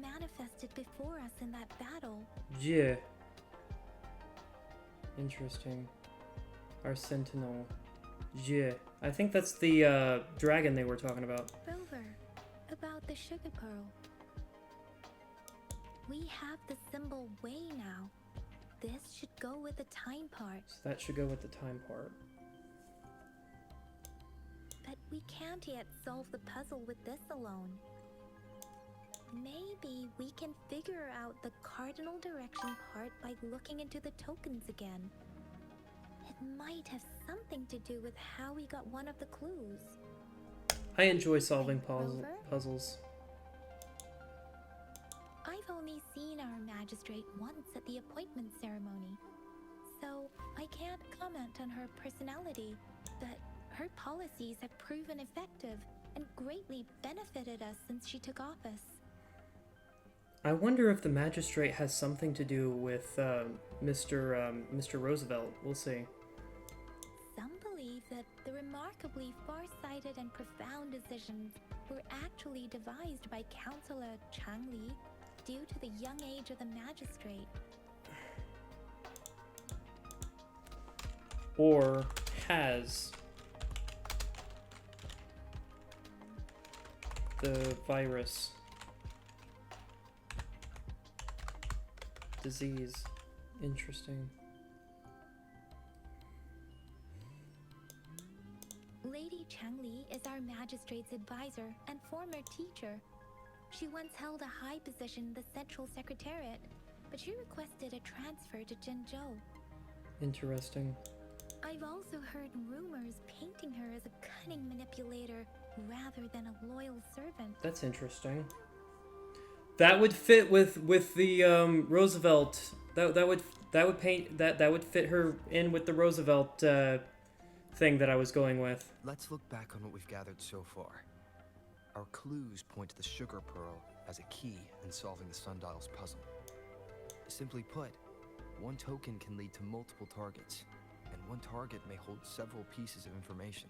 manifested before us in that battle. Yeah. Interesting. Our sentinel. Yeah. I think that's the dragon they were talking about. Rover, about the sugar pearl. We have the symbol way now. This should go with the time part. So that should go with the time part. But we can't yet solve the puzzle with this alone. Maybe we can figure out the cardinal direction part by looking into the tokens again. It might have something to do with how we got one of the clues. I enjoy solving puzzles. only seen our magistrate once at the appointment ceremony, so I can't comment on her personality, but her policies have proven effective and greatly benefited us since she took office. I wonder if the magistrate has something to do with Mr. Roosevelt. We'll see. Some believe that the remarkably far-sighted and profound decisions were actually devised by Councillor Changli due to the young age of the magistrate. Or has the virus, disease. Interesting. Lady Changli is our magistrate's advisor and former teacher. She once held a high position in the Central Secretariat, but she requested a transfer to Jinzhou. Interesting. I've also heard rumors painting her as a cunning manipulator rather than a loyal servant. That's interesting. That would fit with the Roosevelt. That would fit her in with the Roosevelt thing that I was going with. Let's look back on what we've gathered so far. Our clues point to the sugar pearl as a key in solving the sundial's puzzle. Simply put, one token can lead to multiple targets, and one target may hold several pieces of information.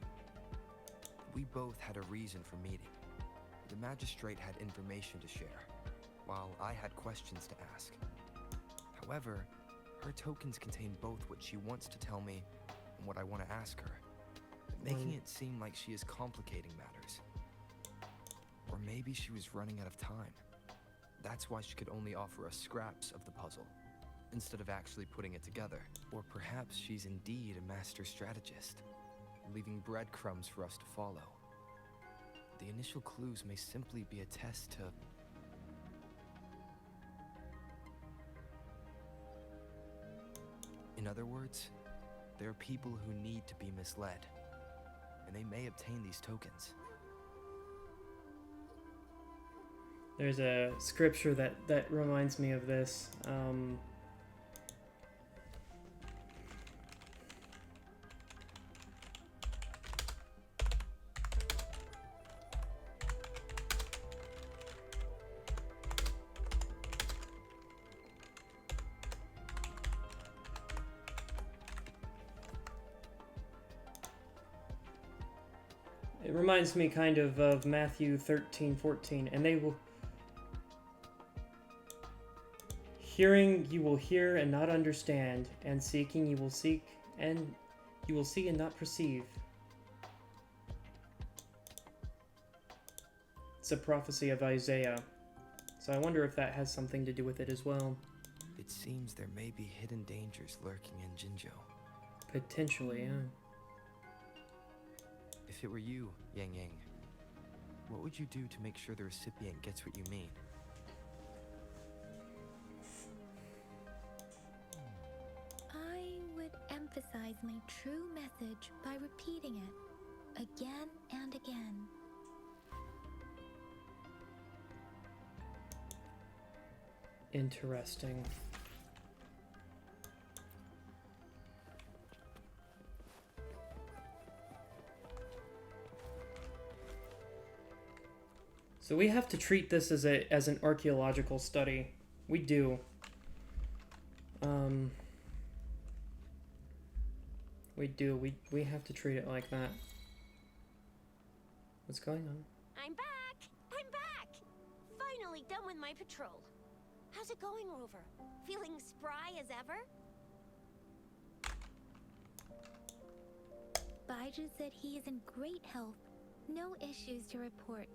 We both had a reason for meeting. The magistrate had information to share, while I had questions to ask. However, her tokens contain both what she wants to tell me and what I want to ask her, making it seem like she is complicating matters. Or maybe she was running out of time. That's why she could only offer us scraps of the puzzle, instead of actually putting it together. Or perhaps she's indeed a master strategist, leaving breadcrumbs for us to follow. The initial clues may simply be a test to... In other words, there are people who need to be misled, and they may obtain these tokens. There's a scripture that reminds me of this. It reminds me kind of Matthew 13:14, and they will... Hearing you will hear and not understand, and seeking you will seek, and you will see and not perceive. It's a prophecy of Isaiah, so I wonder if that has something to do with it as well. It seems there may be hidden dangers lurking in Jinzhou. Potentially, yeah. If it were you, Yang Yang, what would you do to make sure the recipient gets what you mean? I would emphasize my true message by repeating it again and again. Interesting. So we have to treat this as an archaeological study. We do. We do. We have to treat it like that. What's going on? I'm back! I'm back! Finally done with my patrol. How's it going, Rover? Feeling spry as ever? Baiju said he is in great health. No issues to report.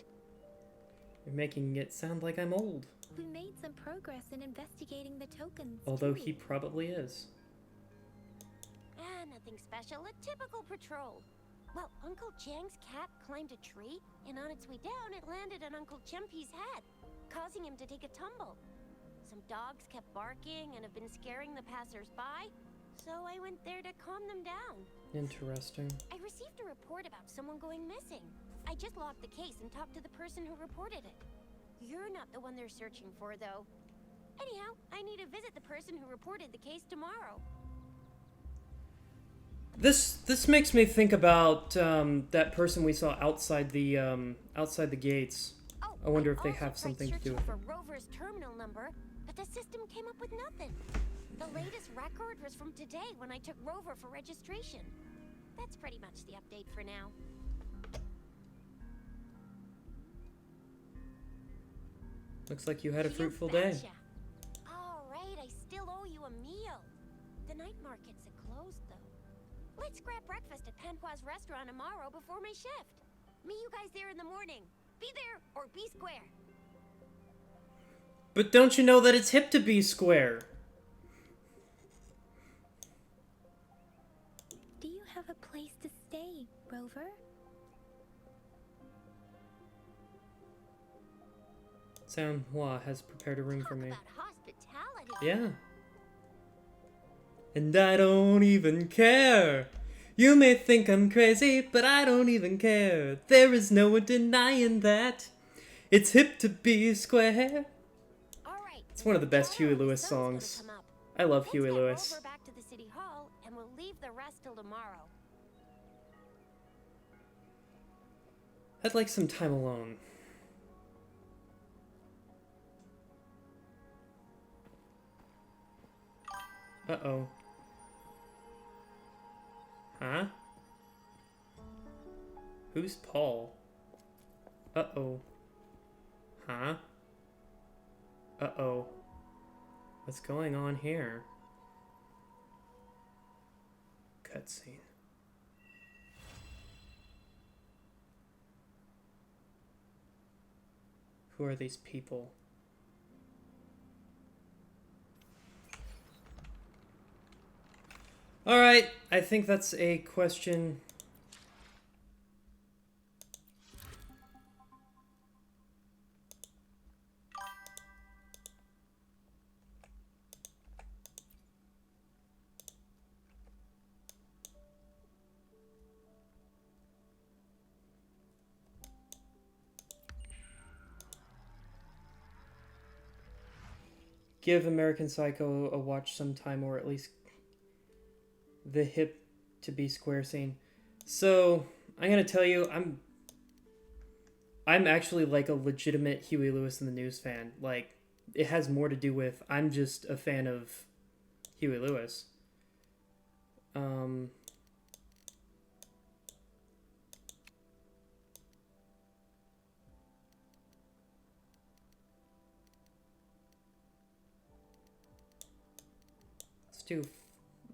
You're making it sound like I'm old. We made some progress in investigating the tokens. Although too. he probably is. Nothing special. A typical patrol. Well, Uncle Chang's cat climbed a tree, and on its way down, it landed on Uncle Chempi's head, causing him to take a tumble. Some dogs kept barking and have been scaring the passers-by, so I went there to calm them down. Interesting. I received a report about someone going missing. I just logged the case and talked to the person who reported it. You're not the one they're searching for, though. Anyhow, I need to visit the person who reported the case tomorrow. This makes me think about that person we saw outside the gates. Oh, I wonder if they also have tried something to do searching with for it. Rover's terminal number, but the system came up with nothing. The latest record was from today when I took Rover for registration. That's pretty much the update for now. Looks like you had a You fruitful day. betcha. All right, I still owe you a meal. The night markets are closed, though. Let's grab breakfast at Panqua's restaurant tomorrow before my shift. Meet you guys there in the morning. Be there or be square. But don't you know that it's hip to be square? Do you have a place to stay, Rover? San Hua has prepared a room for me. About hospitality. Yeah. And I don't even care. You may think I'm crazy, but I don't even care. There is no one denying that. It's hip to be square. All right. It's one of the best Huey tomorrow the Lewis sun's gonna songs. come up. I love Let's Huey get Lewis. Rover back to the city hall, and we'll leave the rest till tomorrow. I'd like some time alone. Uh-oh. Huh? Who's Paul? Uh-oh. Huh? Uh-oh. What's going on here? Cutscene. Who are these people? Alright, I think that's a question. Give American Psycho a watch sometime, or at least the hip to be square scene. So I'm gonna tell you, I'm actually like a legitimate Huey Lewis in the News fan. Like, it has more to do with I'm just a fan of Huey Lewis.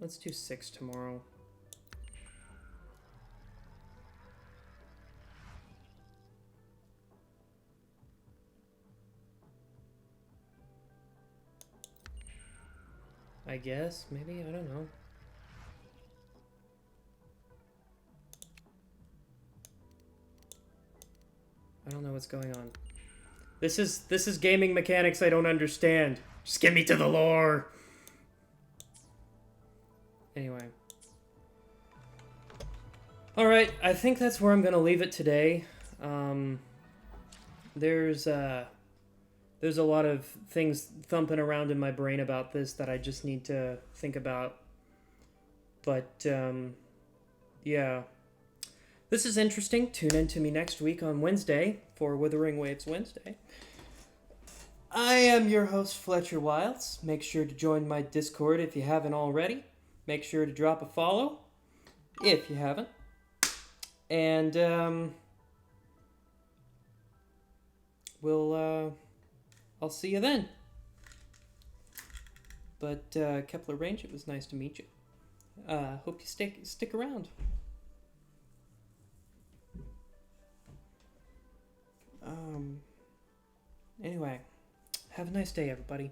Let's do 6 tomorrow. I guess, maybe, I don't know. I don't know what's going on. This is gaming mechanics I don't understand. Just get me to the lore. Anyway. Alright, I think that's where I'm gonna leave it today. There's a lot of things thumping around in my brain about this that I just need to think about. But, yeah. This is interesting. Tune in to me next week on Wednesday for Withering Waves Wednesday. I am your host, Fletcher Wilds. Make sure to join my Discord if you haven't already. Make sure to drop a follow if you haven't. And, I'll see you then. But, Kepler Range, it was nice to meet you. Hope you stick around. Anyway, have a nice day, everybody.